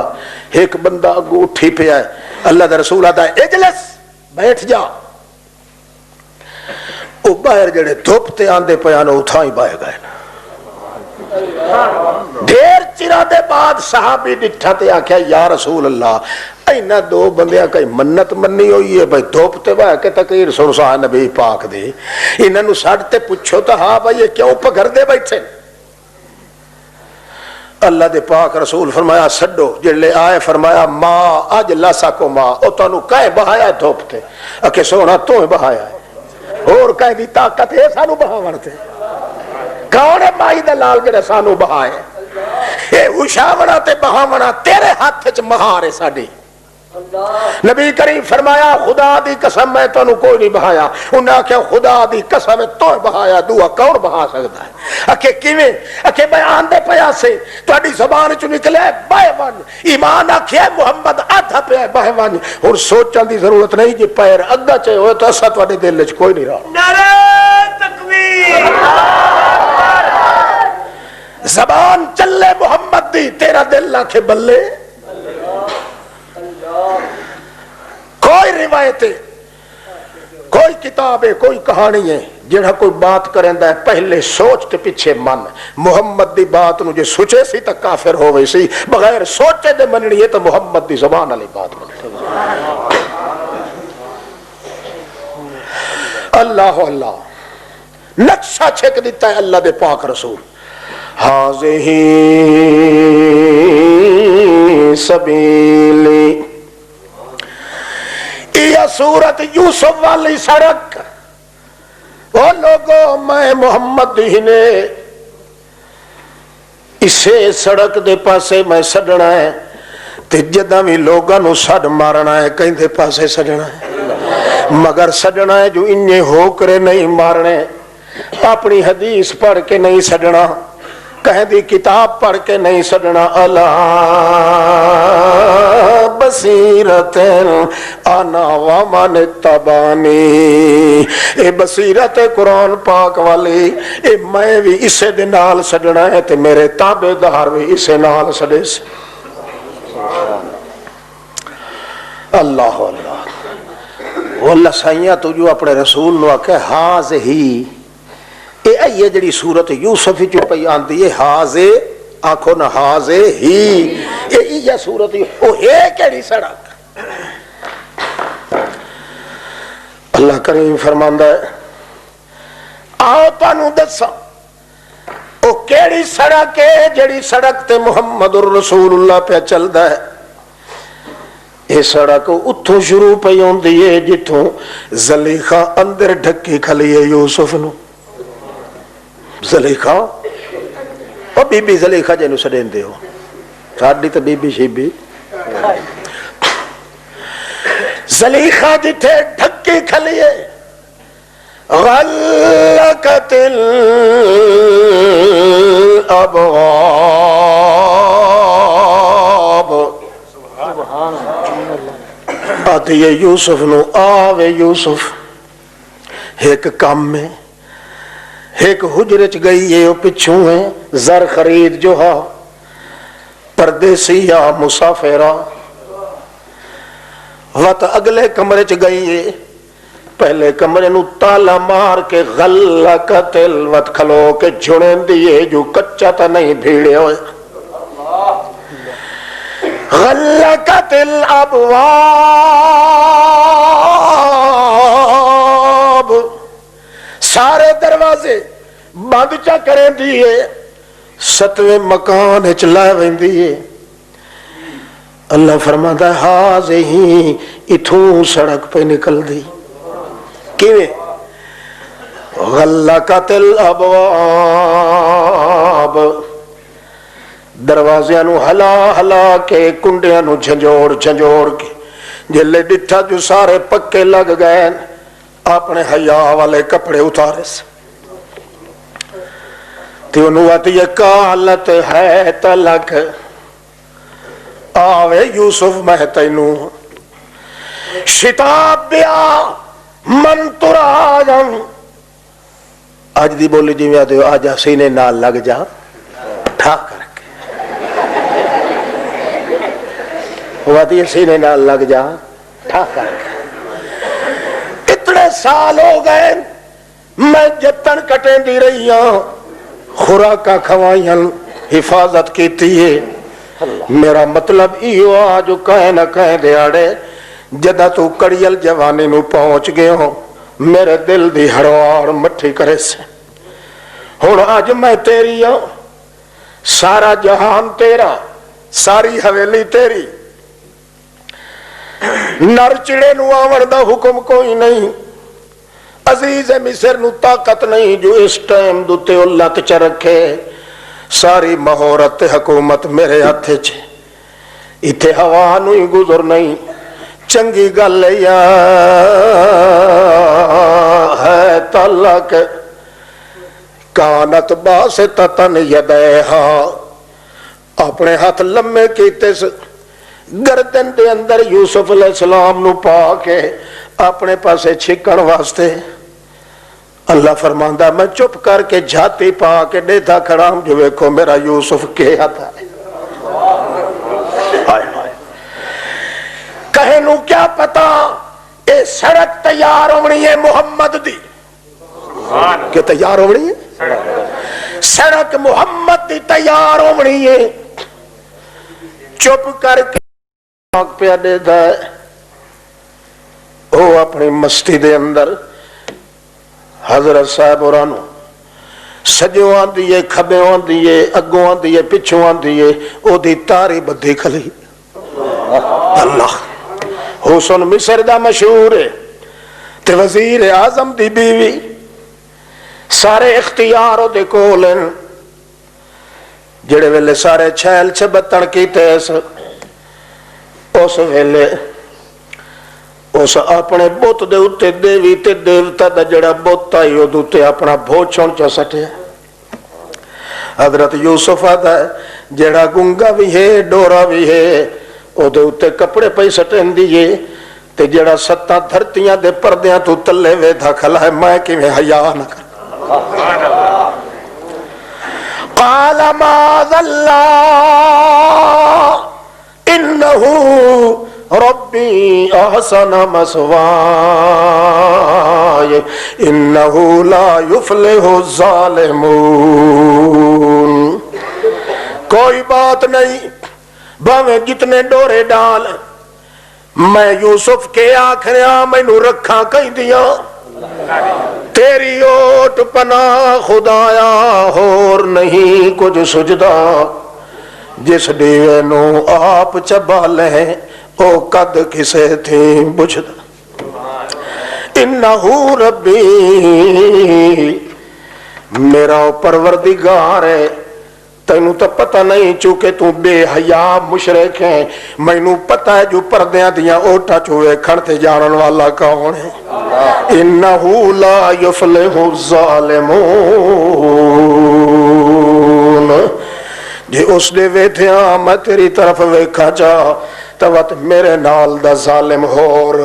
ایک بندہ اگو اٹھی پیا ہے, اللہ دا رسول آتا ہے اجلس بیٹھ جا. وہ باہر جڑے دھوپ تے آندے پیانو اتھاں ہی باہر گئے نا. دیر چرا دے بعد صحابی ڈٹھا تے آکھیا یا رسول اللہ اینا دو بندیاں کئی منت منی ہوئی ہے بھائی دھوپ تے باہر کے تقریر سن سا نبی پاک دے, انہاں نو ساڈ تے پوچھو تو ہاں بھائی یہ کیوں پگھر دے بیٹھے؟ اللہ دے پاک رسول فرمایا سڈو, جڑے آئے فرمایا ماں اج لاسا کو ماں او تانوں کہے بہایا دھوپ تے؟ اکھے سونا تو بہایا ہے, اور کہیں دی طاقت ہے سانو بہاون تے؟ کون ہے مائی دا لال جڑا سانو بہائے؟ اے اچھاونا تے بہاونا تیرے ہاتھ وچ مہار ہے ساڈی. نبی کریم فرمایا خدا دی قسم میں تانوں کوئی نہیں بہایا. انہاں آکھیا خدا دی قسم تو بہایا, دعا کون بہا سکدا ہے؟ اکھے کیویں؟ اکھے بیان دے پیا سے تہاڈی زبان چوں نکلیا بہ ون, ایمان آکھیا محمد آدھا پیا بہ ون. اور سوچن دی ضرورت نہیں جے پیر اگا چے ہوئے تو اسا تہاڈے دل وچ کوئی نہیں رہا. نعرہ تکبیر, زبان چلے محمد دی, تیرا دل آکھے بلے. کوئی روایت ہے, کوئی کتاب ہے, کوئی کہانی ہے جڑا کوئی بات کریندا ہے پہلے سوچ تے پیچھے من. محمد دی بات نو جے سوچے سی تا کافر ہووے سی, بغیر سوچے دے مننی ہے تو محمد دی زبان والی بات مننی. اللہ اللہ نقشہ چھک دیتا ہے اللہ دے پاک رسول. ہاذہ سبیلی, یہ سورت یوسف والی سڑک. وہ لوگوں میں محمد ہی نے اسے سڑک دے پاسے میں سڈنا ہے, تے جداں بھی لوگاں نو سڈ مارنا ہے کہیں دے پاسے سڈنا ہے, مگر سڈنا ہے جو انہیں ہو کرے نہیں مارنے. اپنی حدیث پڑھ کے نہیں سڈنا, کہیں دی کتاب پڑھ کے نہیں سڈنا. اللہ بصیرت انا ومن اتبعنی, اے بصیرت قرآن پاک والی, اے میں بھی اسے دے نال سڈنا ہے تے میرے تابع دار بھی اسے نال سڈے سے. اللہ اللہ واللہ سائیاں تو جو اپنے رسول نو آکھے ہاذ ہی, اے ایہ جڑی سورت یوسف چ پئی آندی ہے ہاذے آکھو نہ ہاذے ہی, اے سورت او ہے کیڑی سڑک؟ اللہ کریم فرماندا ہے آؤ تانوں دساں او کیڑی سڑک ہے جڑی سڑک تے محمد الرسول اللہ پہ چلدا ہے. یہ سڑک اتھوں شروع پئی ہوندی ہے جتھوں زلیخا اندر ڈھکی کھلی ہے یوسف نو. زلیخا او بی بی زلیخا جنوں سڈیندے ہو, ساڈی تے بی بی شیبی. زلیخا جتھے ڈھکی کھلی ہے غلقت الابواب, آتی ہے یوسف نو آوے یوسف ایک کام میں, ایک حجرے چ گئی ہے, وہ پچھوں ہے زر خرید جو ہا پردیسی یا مسافرہ. وقت اگلے کمرے چ گئی ہے, پہلے کمرے نو تالا مار کے غلقت الوت کھلو کے جھڑیں دیئے جو کچا تا نہیں بھیڑے ہوئے. غلقت الابواب, سارے دروازے بند چا کریں دیئے, ستویں مکان چلا ویندیے. اللہ فرماتا ہے ہاذ ہی, اتھوں سڑک پہ نکل دی. کیویں؟ غلقت الابواب, دروازیاں نو ہلا ہلا کے کنڈیاں نو جھنجوڑ جھنجوڑ کے جلے ڈٹھا جو سارے پکے لگ گئے اپنے حیا والے کپڑے اتارے سے تے انہوں آتی یہ کالت ہے تلک آوے یوسف میں تینوں شتاب بیا من تراجم آج دی بولی جی میں آتے ہو آجا سینے نال لگ جا ٹھا کر کے وہ آتی ہے سینے نال لگ جا ٹھا کر کے اتنے سال ہو گئے میں جتن کٹیں دی رہی ہوں خوراکہ کھوائیاں حفاظت کیتی ہے میرا مطلب ایو آجو کہیں نہ کہیں دیاڑے جدہ تو کڑیل جوانی نو پہنچ گئے ہو میرے دل دی ہڑوار مٹھی کرے سے ہون آج میں تیری ہوں سارا جہان تیرا ساری حویلی تیری نر چڑے نو آور دا حکم کوئی نہیں عزیز مصر نو طاقت نہیں جو اس ٹائم دوتے اللہ تچ رکھے ساری مہورت حکومت میرے ہاتھے چھے اتھے ہوا نوی گزر نہیں چنگی گل یا ہے تلک کانت باستتن یدیہا اپنے ہاتھ لمے کیتے سے گردن دے اندر یوسف علیہ السلام نو پا کے اپنے پاسے چھکن واسطے اللہ فرماندہ میں چپ کر کے جھاتی پا کے دیتا کھڑام جو ویکھو میرا یوسف کے ہاتھ ہے کہنوں کیا پتا اے سڑک تیار ہونی ہے محمد دی کہ تیار ہونی ہے سڑک محمد دی تیار ہونی ہے چپ کر کے آگ پہ دیتا ہے وہ اپنی مستی دے اندر حضرت صاحب اورانو سجوں آن دیئے کھبے آن دیئے اگوں آن دیئے پچھوں آن دیئے او دی تاری بدھی کھلی اللہ حسن مصر دا مشہور ہے تے وزیر اعظم دی بیوی سارے اختیاروں دے کولن جڑے ویلے سارے چھیل چھبتن کی تیس اس ویلے اس اپنے بوت دے اتے دیوی تے دیوتا دا جڑا بوتا ہی او دوتے اپنا بھوچھون چا سٹے حضرت یوسف آتا ہے جڑا گنگا بھی ہے ڈورا بھی ہے او دے اتے کپڑے پہ سٹیں دیئے تے جڑا ستاں دھرتیاں دے پردیاں تو تلے وے دھا کھلا ہے میں کی میں حیاء نہ کر قال معاذ اللہ انہو ربی احسن مسوائے انہو لا یفلح الظالمون کوئی بات نہیں باویں جتنے ڈورے ڈال میں یوسف کے آخریاں میں نو رکھاں کہیں دیا تیری اوٹ پناہ خدایا اور نہیں کچھ سجدہ جس دیوے نو آپ چبا لیں او قد کسے تھی بجھدا انہو ربی میرا پروردگار ہے تینوں تو پتہ نہیں چونکہ تو بے حیا مشرک ہیں مینوں پتہ ہے جو پردیاں دیاں اوٹا چوئے کھڑتے جانن والا کون ہے انہو لا یفلح الظالمون جی اس دے ویدھیاں میں تیری طرف ویکھا جا توت میرے نال دا ظالم ہور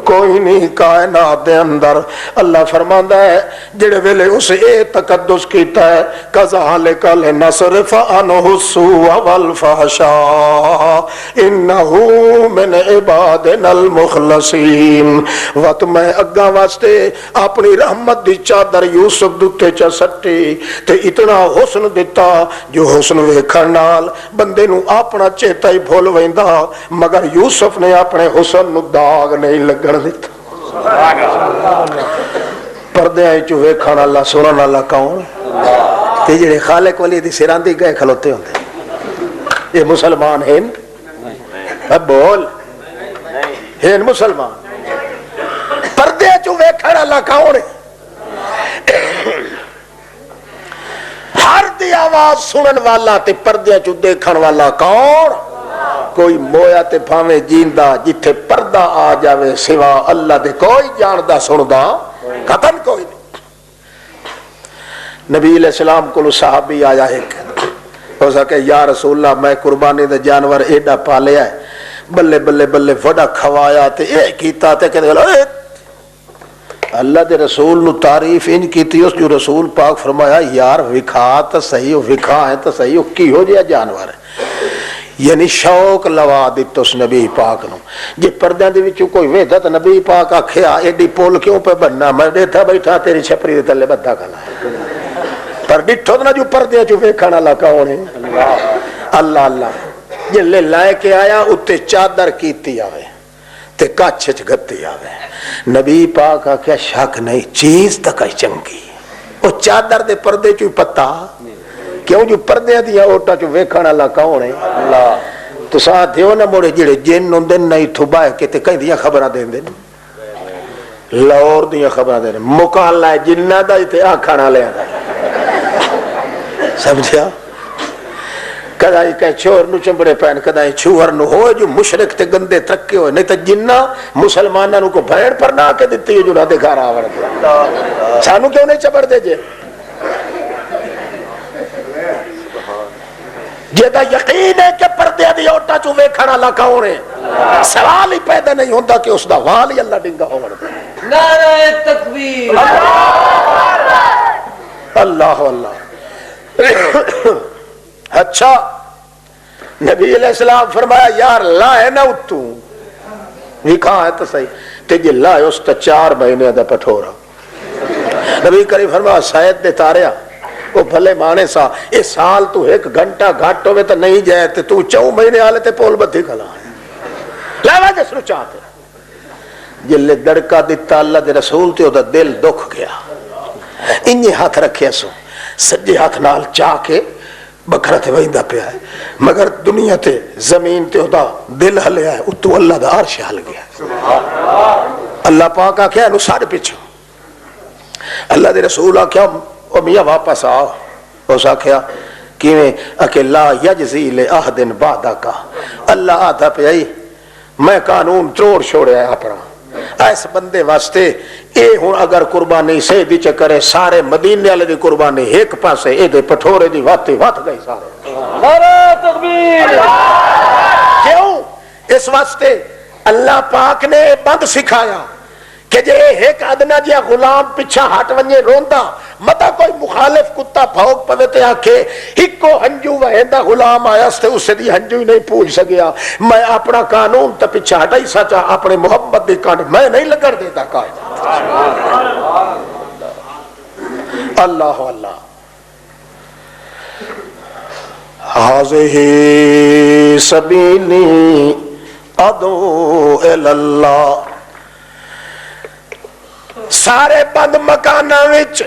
کوئی نہیں کائنات دے اندر اللہ فرماندا ہے جڑے ویلے اس اے تقدس کیتا ہے کذالک لنصرف عنہ السوء والفحشاء انہ من عبادنا المخلصین وقت میں اگاں واسطے اپنی رحمت دی چادر یوسف دتے چا سٹی تے اتنا حسن دیتا جو حسن ویکھن نال بندے نو اپنا چیتا ہی بھول ویندا مگر یوسف نے اپنے حسن نو داغ نہیں لگن پردے آئی چوہے کھانا اللہ سنن اللہ کون تے جڑے خالق ولی دی سراندی گئے کھلوتے ہوندے یہ مسلمان ہیں اب بول ہیں مسلمان پردے چوہے کھانا اللہ کون ہر دی آواز سنن والا تے پردے چ دیکھن والا کون؟ کوئی مویا تے بھاویں جیندا جتھے پردہ آ جاوے سوا اللہ دے کوئی جاندا سندا قطن کوئی نہیں. نبی علیہ السلام کو صحابی آیا ایک ہو سکے یا رسول اللہ میں قربانی دے جانور ایڈا پالیا ہے بلے بلے بلے وڈا کھوایا تے اے کیتا تے کہ اللہ دے رسول نو تعریف ان کیتی اس جو رسول پاک فرمایا یار وکھا تا صحیح وکھا ہے تا صحیح کی ہو جیا جانور ہے یعنی شوق لوا دیت اس نبی پاک نو جے پردیاں دے وچوں کوئی ویکھدا تے نبی پاک آکھیا ایڈی پول کیوں پہ بننا میں دیکھا بیٹھا تیری چھپری دے تلے بدھا کھلا ہے پر ڈٹھو نا جو پردیاں چوں ویکھن والا کون ہے اللہ اللہ جلے لائے کے آیا اتے چادر کیتی آوے تے کچھ چ گتی آوے نبی پاک آکھیا شک نہیں چیز تک چنگی او چادر دے پردے چوں پتا کیوں جو پردے دیا اوٹا چوں ویکھن والا کون ہے اللہ تو ساتھ دیو نہ موڑے جڑے جن ہوندے نہیں تھبا کے تے کہیں دیاں خبراں دیندے لاہور دیاں خبراں دیندے مکالا ہے جنہ دا تے آکھن والے دا سمجھیا کدائی کہ چور نو چمبڑے پہن کدائی چوہر نو ہوئے جو مشرک تے گندے ترکے ہوئے نہیں تو جنہ مسلمانوں کو بھیڑ پر نہ کے دیتی ہے جو نہ دے گھر آور دیا سانو کیوں نہیں چبڑ دے جے جیدہ یقین ہے کہ پردے دی اوٹا چو ویکھن والا کون ہے سوال ہی پیدا نہیں ہوتا کہ اس دا وال ہی اللہ ڈنگا ہوڑ دے نعرہ تکبیر اللہ اللہ اچھا نبی علیہ السلام فرمایا یار لائے نہ اتو وکھا ہے تو صحیح تے جی لائے اس تا 4 مہینے دا پٹھورا نبی کریم فرمایا سید دے تاریا وہ بھلے مانے سا اے سال تو 1 گھنٹہ گھٹ ہوئے تو نہیں جائے تے تو 4 مہینے آلے تے پول بدھی کھلا ہے لائے جس نو چاہتے جلے دڑکا دیتا اللہ دے رسول تے دا دل دکھ گیا انہی ہاتھ رکھے سو سجے ہاتھ نال چاہ کے بکرا تے وہندہ پہ آئے مگر دنیا تے زمین تے ہوتا دل ہلے آئے اتو اللہ دا عرش ہل گیا اللہ پاک آکھیا نو ساڑھ پیچھو اللہ دے رسول آکھیا او میاں واپس آؤ اس آکھیا کیویں اکے لا یجزی لے احدن بعدا کا اللہ آدھا پہ آئی میں قانون توڑ چھوڑے آیا اپنا ایس بندے واسطے اے ہون اگر قربانی سے دی چکرے سارے مدینے والے دی قربانی ایک پاسے اے دے پٹھورے دی واتی وات گئی سارے نعرہ تکبیر کیوں اس واسطے اللہ پاک نے بند سکھایا کہ جے ایک ادنا جیا غلام پچھا ہٹ ونجے روندا متا کوئی مخالف کتا بھوک پوے تے آکھے ہکو ہنجو وہندا غلام آیا استے اسے دی ہنجو ہی نہیں پوچھ سکیا میں اپنا قانون تے پچھا ہٹائی سچا اپنے محبت دی قانون میں نہیں لگڑ دیتا قائد اللہ اللہ ہذہ سبیلی ادعو الی اللہ سارے بند مکانہ وچ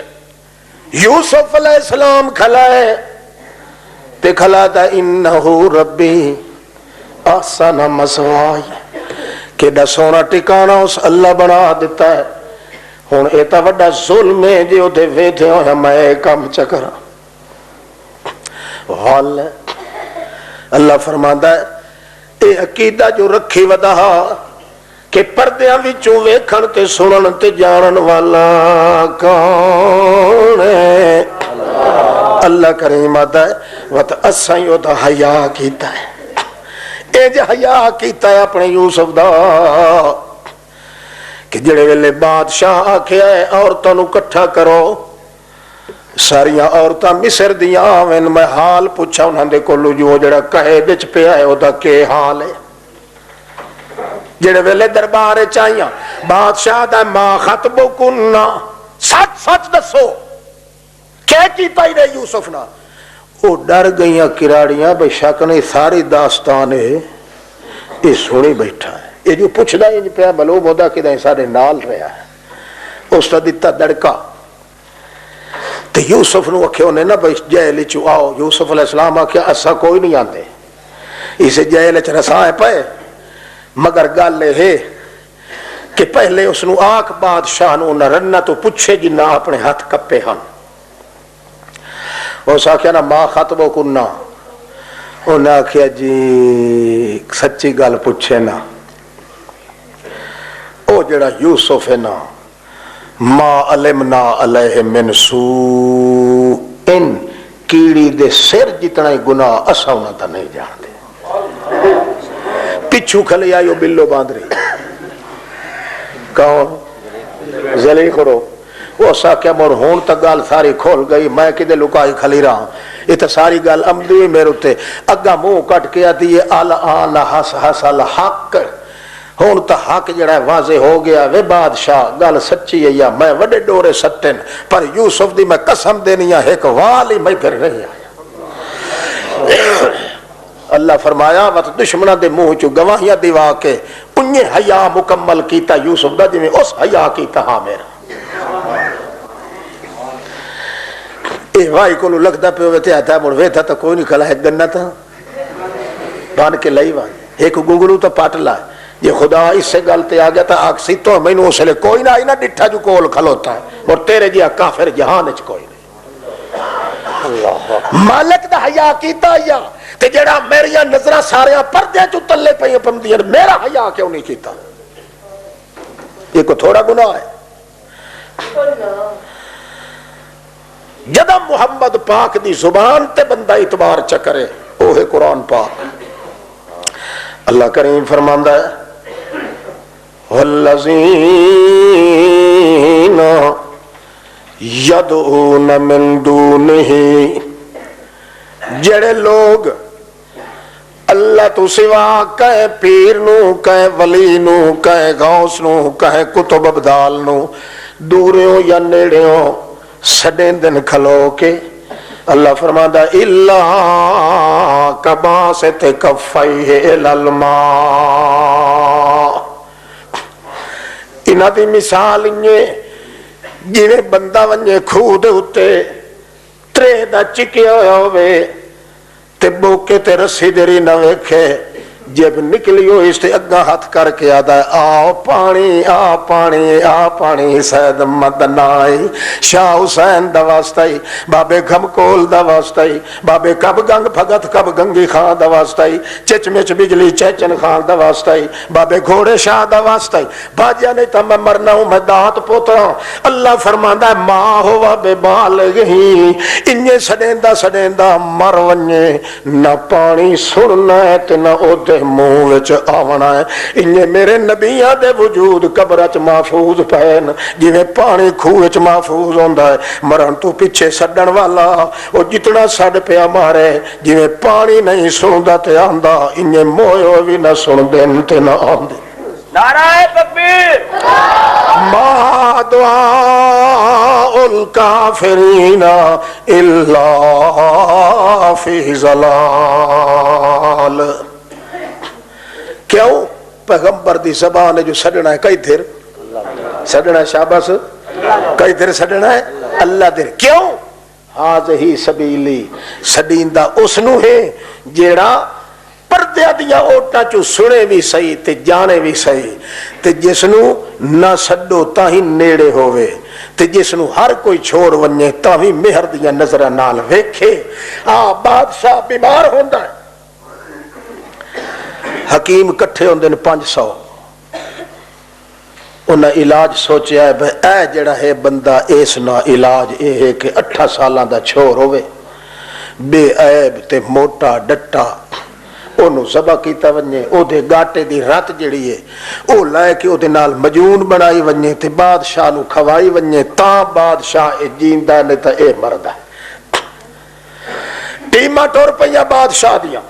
یوسف علیہ السلام کھلائے تے کھلاتا انہو ربی احسن مسوائی کہ دا سونا ٹکانا اس اللہ بنا دیتا ہے ہون ایتا وڈا ظلم ہے جو دے ویدھے ہویا میں کام چکرا غال ہے اللہ فرماندہ ہے اے عقیدہ جو رکھی ودا کہ پردیاں وچوں ویکھن تے سنن تے جانن والا کون ہے اللہ کریم آتا ہے وَتَ اَسَّن یوتا حیاء کیتا ہے اے جے حیاء کیتا ہے اپنے یوسف دا کہ جڑے ویلے بادشاہ آکھیا ہے عورتاں نو کٹھا کرو ساریاں عورتاں مصر دیاں آویں میں حال پوچھا انہاں دے کولو جو جڑا کہے وچ پیا ہے او دا کے حال ہے جڑے ویلے دربار چاہیاں بادشاہ دا ما خطبو کننا سچ سچ دسو کیا کیتا ہی رہے یوسف نا وہ ڈر گئیاں کراڑیاں بے شک نہیں ساری داستان ہے یہ سنی بیٹھا ہے یہ جو پوچھ دا یہ پیا معلوم ہوتا کہ سارے نال رہا ہے اس کا دیتا دڑکا تو یوسف نو آکھیا انہیں نا بھائی جیل چو آؤ یوسف علیہ السلام آکھیا اسا کوئی نہیں آندے اسے جیل چ رسائے پے مگر گل ہے کہ پہلے اس نو آکھ بادشاہ نو نہ رنہ تو پوچھے جنہ اپنے ہاتھ کپے ہن اس آخیا نا ماں خطبو کننا، انہیں آخیا جی سچی گل پوچھے نا، او جڑا یوسف ہے نا، ما علمنا علیہ من سوء، ان کیڑی دے سر جتنا گناہ اسا انہاں تا نہیں جانتے. پچھو کھلے آئیو بلو باندری، کون؟ زلیخرو. وہ سا کیا مور ہون تا گال ساری کھول گئی، میں کدے لکائی کھلی رہا، یہ تا ساری گال امدی میرے تے اگا منہ کٹ کے آتی ہے الان حس حس الحق. ہون تا حق جڑا ہے واضح ہو گیا وے بادشاہ، گل سچی ہے یا میں وڈے ڈورے سٹن، پر یوسف دی میں قسم دینی ہے ایک والی میں پھر نہیں آیا. اللہ فرمایا وقت دشمنہ دے منہ چو گواہیاں دیوا کے انہیں حیا مکمل کیتا یوسف دا جی میں اس حیا کیتا ہاں میرا. اے وائی کو لگتا پہ ہوئے تھے آتا ہے مڑ ویتھا تا کوئی نہیں کھلا ہے گنہ تھا بان کے لئی وان ایک گنگلو تا پاٹلا ہے. یہ خدا اس سے گلتے آ گیا تھا آگ سیتوں میں نو اسلے کوئی نہ آئی نہ ڈٹھا جو کول کھلوتا ہے اور تیرے جیا کافر جہان اچ کوئی نہیں. مالک دا حیا کیتا یا تے جڑا میریاں نظرہ ساریاں پردے چو تلے پہ پمدیاں میرا حیا کیوں نہیں کیتا؟ یہ کو تھوڑا گناہ ہے. جدہ محمد پاک دی زبان تے بندہ اعتبار چکرے وہ ہے قرآن پاک. اللہ کریم فرماندہ ہے والذین یدعون من دونہ، جڑے لوگ اللہ تو سوا کہے پیر نو، کہے ولی نو، کہے غوث نو، کہے کتب ابدال نو، دوریوں یا نیڑیوں سڈیں دن کھلو کے، اللہ فرماتا اللہ کباسط کفیہ الی الماء. انہاں دی مثال یہ جویں بندہ ونجے کھوہ دے اتے ترے دا چکیا ہویا ہوئے تے بوکے تے رسی دیری نہ ویکھے، جب نکلی ہو اس تے اگا ہاتھ کر کے آدھا ہے آؤ پانی آ پانی آ پانی. سید مدنائی شاہ حسین دا واسطائی، بابے گھم کول دا واسطائی، بابے کب گنگ بھگت کب گنگی خان دا واسطائی، چچ مچ بجلی چیچن خان دا واسطائی، بابے گھوڑے شاہ دا واسطائی. باجیا نہیں تا میں مرنا ہوں میں دات پوترا. اللہ فرماندا ہے ماں ہوا بے بالغی، انجے سڑیندہ مر ونجے نہ پانی سننا ہے تے نہ او دے منہ وچ آونا ہے. انہیں میرے نبیاں دے وجود قبر وچ محفوظ پین جویں پانی کھوہ وچ محفوظ ہوندا ہے. مرن تو پیچھے سڈن والا او جتنا سڈ پیا مارے جویں پانی نہیں سندا تے آندا، انہیں موئے وی نہ سن دین تے نہ آندے. نعرہ تکبیر. ما دعاء الکافرین الا فی ضلال. کیوں؟ پیغمبر دی زبان ہے جو سڈنا ہے کئی دیر سڈنا ہے شاباس کئی دیر سڈنا ہے اللہ دیر. کیوں؟ ہاذہی سبیلی سڈیندہ اس نو ہے جیڑا پردے دیا اوٹا چو سنے بھی صحیح تے جانے بھی صحیح تے جس نو نہ سڈو تاہی نیڑے ہوئے تے جس نو ہر کوئی چھوڑ ونجے تاہی مہر دیا نظرہ نال ویکھے. بادشاہ بیمار ہوندا ہے، حکیم کٹھے ہوندے نے 500، انہاں علاج سوچیا ہے بھئی اے جڑا ہے بندہ اس نا علاج اے ہے کہ 8 سالاں دا چھوڑ ہوئے بے عیب تے موٹا ڈٹا، انہوں ذبح کیتا ونجے او دے گاٹے دی رات جڑی ہے او لائے کہ او دے نال مجون بنائی ونجے تے بادشاہ نو کھوائی ونجے تاں بادشاہ اے جیندہ نہیں تا اے مردہ. ٹیمہ ٹور پہیا بادشاہ دیا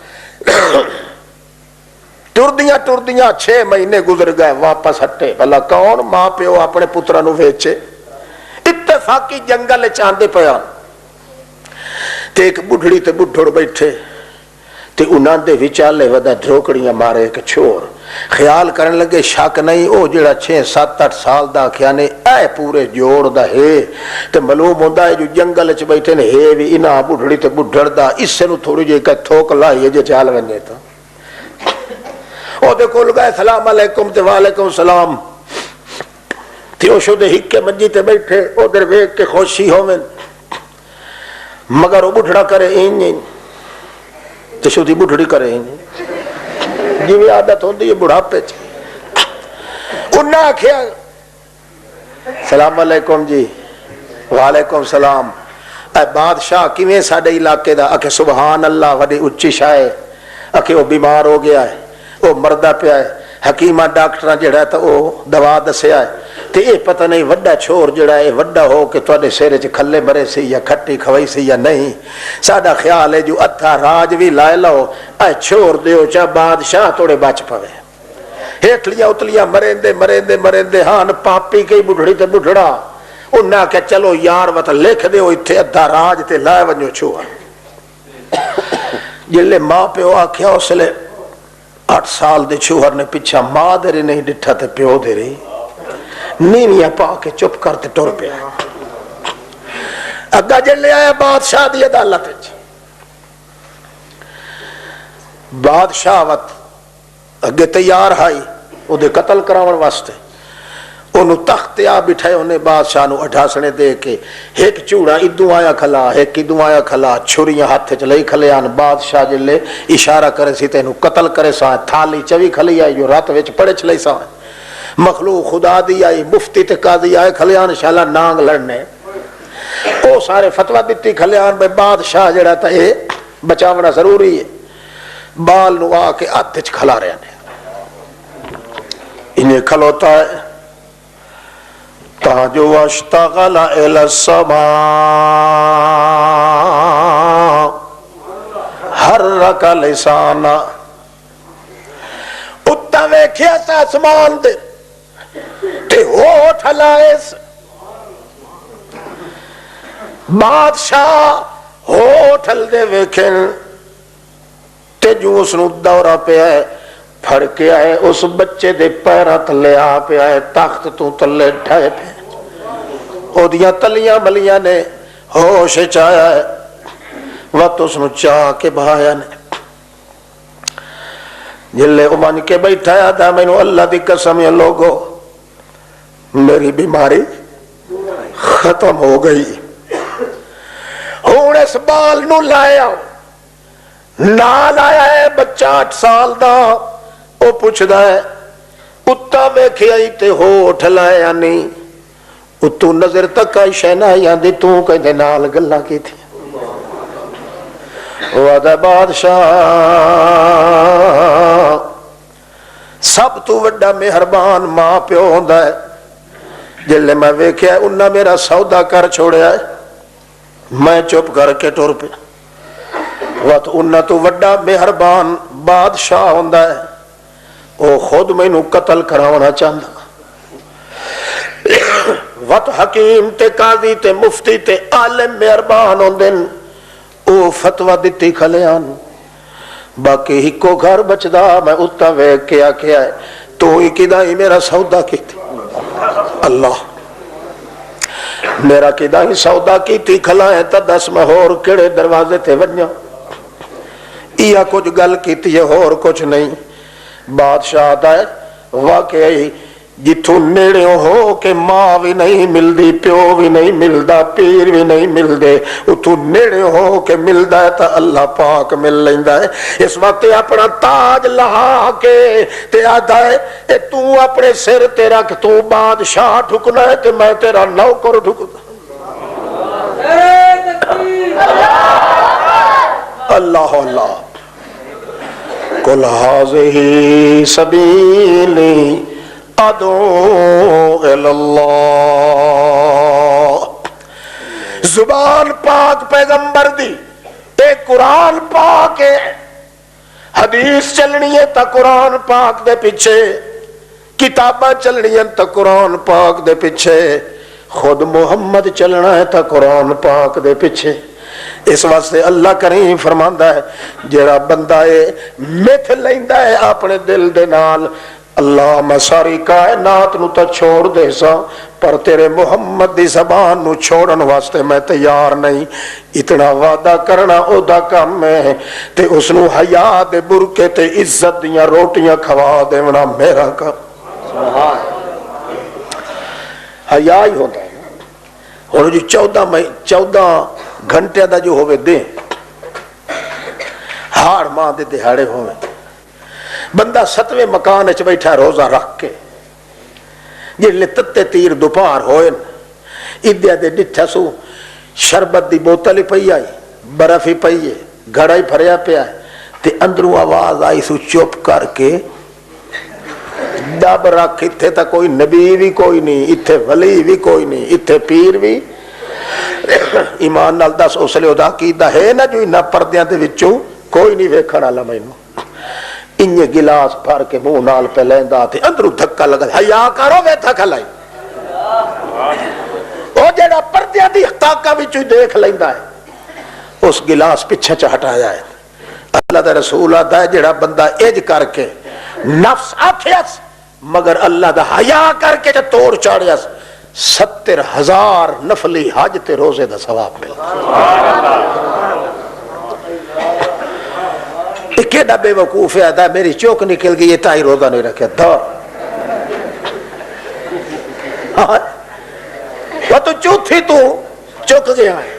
ٹردیاں 6 مہینے گزر گئے واپس ہٹے. بھلا کون ماں پیو اپنے پترا نو ویچے؟ اتفاقی جنگل چاندے پیان تے ایک بڑھڑی تے بڑھڑ بیٹھے تے انہاں دے وچالے ودا دھوکڑیاں مارے ایک چھوڑ. خیال کرن لگے شک نہیں او جڑا 6-7-8 سال دا کھیانے اے پورے جوڑ دا ہے تے معلوم ہوندا ہے جو جنگل چ بیٹھے نے ہے وی انہاں بڑھڑی تے بڑھڑ دا اس سے نو تھوڑی جی کہ تھوک لائیے جے چال ونے تا او دے کول گئے سلام علیکم تے وعلیکم السلام تے او شو دے ہک کے منجی تے بیٹھے او در ویکھ کے خوشی ہوویں مگر وہ بڑھڑا کرے انج تو شدی بڑھڑی کرے انج جی عادت ہوندی ہے بڑھاپے چ انہاں آکھیا سلام علیکم جی وعلیکم السلام اے بادشاہ کیویں ساڈے علاقے دا آکھے سبحان اللہ وڈی اچھی شاہ ہے آکھے وہ بیمار ہو گیا ہے وہ مردہ پیا ہے حکیمہ ڈاکٹر جڑا ہے وہ دوا دسیا ہے تے یہ پتہ نہیں وڈا چھور جڑا ہے وڈا ہو کہ تواڈے سر وچ کھلے مرے سی یا کھٹی کھوئی سی یا نہیں ساڈا خیال ہے جو اتھا راج بھی لائے لو اے چھور دیو چا بادشاہ توڑے بچ پوے ہیٹلیاں اتلیاں مرندے ہاں پاپی کئی بڑھڑی تے بڑھڑا انہاں کہ چلو یار وت لکھ دیو ایتھے ادھا راج تے لائے ونجو چھوڑ جلے ماں پیو آکھیا اس لے 8 سال دے چھوہر نے پیچھا ماں دے نہیں ڈٹھا تے پیو دے رہی نیویاں پا کے چپ کر تے ٹر پیا اگا جلے آیا بادشاہ دی عدالت وچ بادشاہ وت اگے تیار ہائی او دے قتل کراون واسطے انہوں تخت آ بٹھائے انہیں بادشاہ نو اٹھاسنے دے کے ایک چوڑا ادوں آیا کھلا ایک ادوں آیا کھلا چھریاں ہاتھ چلے کھلے آن بادشاہ جلے اشارہ کرے سی تینوں قتل کرے سا تھالی چوی کھلی آئی جو رات وچ پڑے چلے سا مخلوق خدا دی آئی مفتی تے قاضی آئے کھلے آن شالا نانگ لڑنے او سارے فتوہ دیتی کھلے آن بے بادشاہ جڑا تا اے بچاونا ضروری ہے بال نو آ کے ہاتھ چ کھلا رہے ہیں انہیں کھلوتا ہے تاج واشتغل الى السماء حرک لسانا اتا ویکھیا تا اسمان دے تے ہوٹھ لائس بادشاہ ہوٹھ دے ویکھن تے جو اس نو دورہ پہ ہے پھڑ کے آئے اس بچے دے پیرہ تلے آ پہ آئے تخت تو تلے ڈھائے پہ او دیاں تلیاں ملیاں نے ہوش چایا ہے وقت اس نو چاہ کے بھایا نے جلے امان کے بیٹھایا تھا میں نو اللہ دی قسم یا لوگو میری بیماری ختم ہو گئی ہون اس بال نو لایا نال آیا ہے بچہ 8 سال دا او پوچھ دا ہے اتا ویکھے آئی تے ہوٹھ لایا نہیں اتو نظر تک آئی شہنہ یاندی تو کہتے نال گلہ کی تھی وعدہ بادشاہ سب تو وڈا مہربان ماں پیو ہوندا ہے جلے میں ویکھے انہاں میرا سودا کر چھوڑیا ہے میں چپ کر کے ٹر پہ وقت انہاں تو وڈا مہربان بادشاہ ہوندا ہے او خود میں نو قتل کراونا چاہتا وقت حکیم تے قاضی تے مفتی تے عالم مہربان ہوندے او فتوہ دیتی کھلیان باقی ہی کو گھر بچدا میں اتا ویک کیا کیا ہے تو ہی کدا ہی میرا سودا کی تھی اللہ میرا کدا ہی سودا کی تھی کھلائیں تا 10 میں اور کڑے دروازے تے ونیا یا کچھ گل کی تھی اور کچھ نہیں بادشاہ آتا ہے واقعی جتھوں نیڑے ہو کہ ماں بھی نہیں ملدی پیو بھی نہیں ملدا پیر بھی نہیں ملدے اتھوں نیڑے ہو کہ ملدا ہے تا اللہ پاک مل لیندا ہے اس وقت اپنا تاج لہا کے تے آتا ہے اے تو اپنے سر تے رکھ تو بادشاہ ٹھکنا ہے تے میں تیرا نوکر ٹھکنا اللہ اللہ قل هذه سبيلي ادعو الى اللہ زبان پاک پیغمبر دی ایک قرآن پاک ہے حدیث چلنی ہے تا قرآن پاک دے پیچھے کتابہ چلنی ہے تا قرآن پاک دے پیچھے خود محمد چلنا ہے تا قرآن پاک دے پیچھے اس واسطے اللہ کریم فرماندا ہے جڑا بندہ ہے مت لیندا ہے اپنے دل دے نال اللہ میں ساری کائنات نو تا چھوڑ دے سا پر تیرے محمد دی زبان نو چھوڑن واسطے میں تیار نہیں اتنا وعدہ کرنا او دا کام ہے تے اس نو حیا دے برکے تے عزت دیاں روٹیاں کھوا دیونا میرا کام حیا ہی ہوتا ہے اور جو 14 گھنٹے دا جو ہوئے دیں ہاڑ ماں دے دہاڑے ہوئے بندہ 7ویں مکان اچ بیٹھا روزہ رکھ کے جلے تتے تیر دوپہر ہوئے ادیا دے ڈٹھا سو شربت دی بوتل ہی پئی آئی برف ہی پئی ہے گھڑا ہی بھریا پیا ہے تے اندروں آواز آئی سو چپ کر کے دب رکھ اتھے تا کوئی نبی بھی کوئی نہیں اتھے ولی بھی کوئی نہیں اتھے پیر بھی ایمان نال دس اس لیے ادا کیتا ہے نا جو انہاں پردیاں دے وچوں کوئی نہیں ویکھن والا مینوں انہیں گلاس بھر کے منہ نال پہ لیندا تے اندروں دھکا لگا حیا کرو وے تھک لائی او جڑا پردیاں دی تاکاں وچوں دیکھ لیندا ہے اس گلاس پیچھے چ ہٹایا ہے اللہ دا رسول آتا ہے جڑا بندہ اج کر کے نفس آکھیس مگر اللہ دا حیا کر کے توڑ چاڑیس 70,000 نفلی حج تے روزے دا ثواب ملتا کیڑا بے وقوف ہے آدھا میری چوک نکل گئی یہ تائی روزہ نہیں رکھے دور وہ تو چوتھی تو چک گیا ہے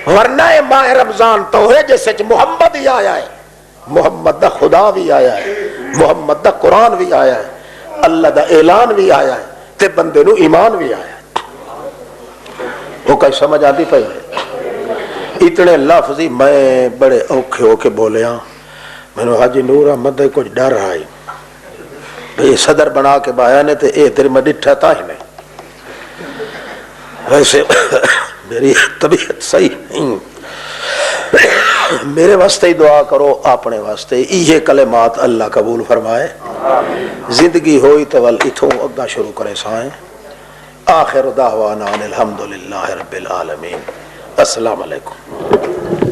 ورنہ ماہ رمضان تو ہے جیسے محمد ہی آیا ہے محمد دا خدا بھی آیا ہے محمد دا قرآن بھی آیا ہے اللہ دا اعلان بھی آیا ہے تے بندے نو ایمان بھی آیا ہے وہ کئی سمجھ آتی پئی اتنے لفظی میں بڑے اوکھے ہو کے بولے ہاں میں نے حاجی نور احمد دے کچھ ڈر آئی بھئی صدر بنا کے بایا نے تے اے تیرے میں ڈٹھا تا ہی نہیں ویسے میری طبیعت صحیح نہیں میرے واسطے ہی دعا کرو اپنے واسطے یہ کلمات اللہ قبول فرمائے زندگی ہوئی تو ول اتھوں اگا شروع کرے سائیں آخر دعوانا الحمدللہ رب العالمین السلام علیکم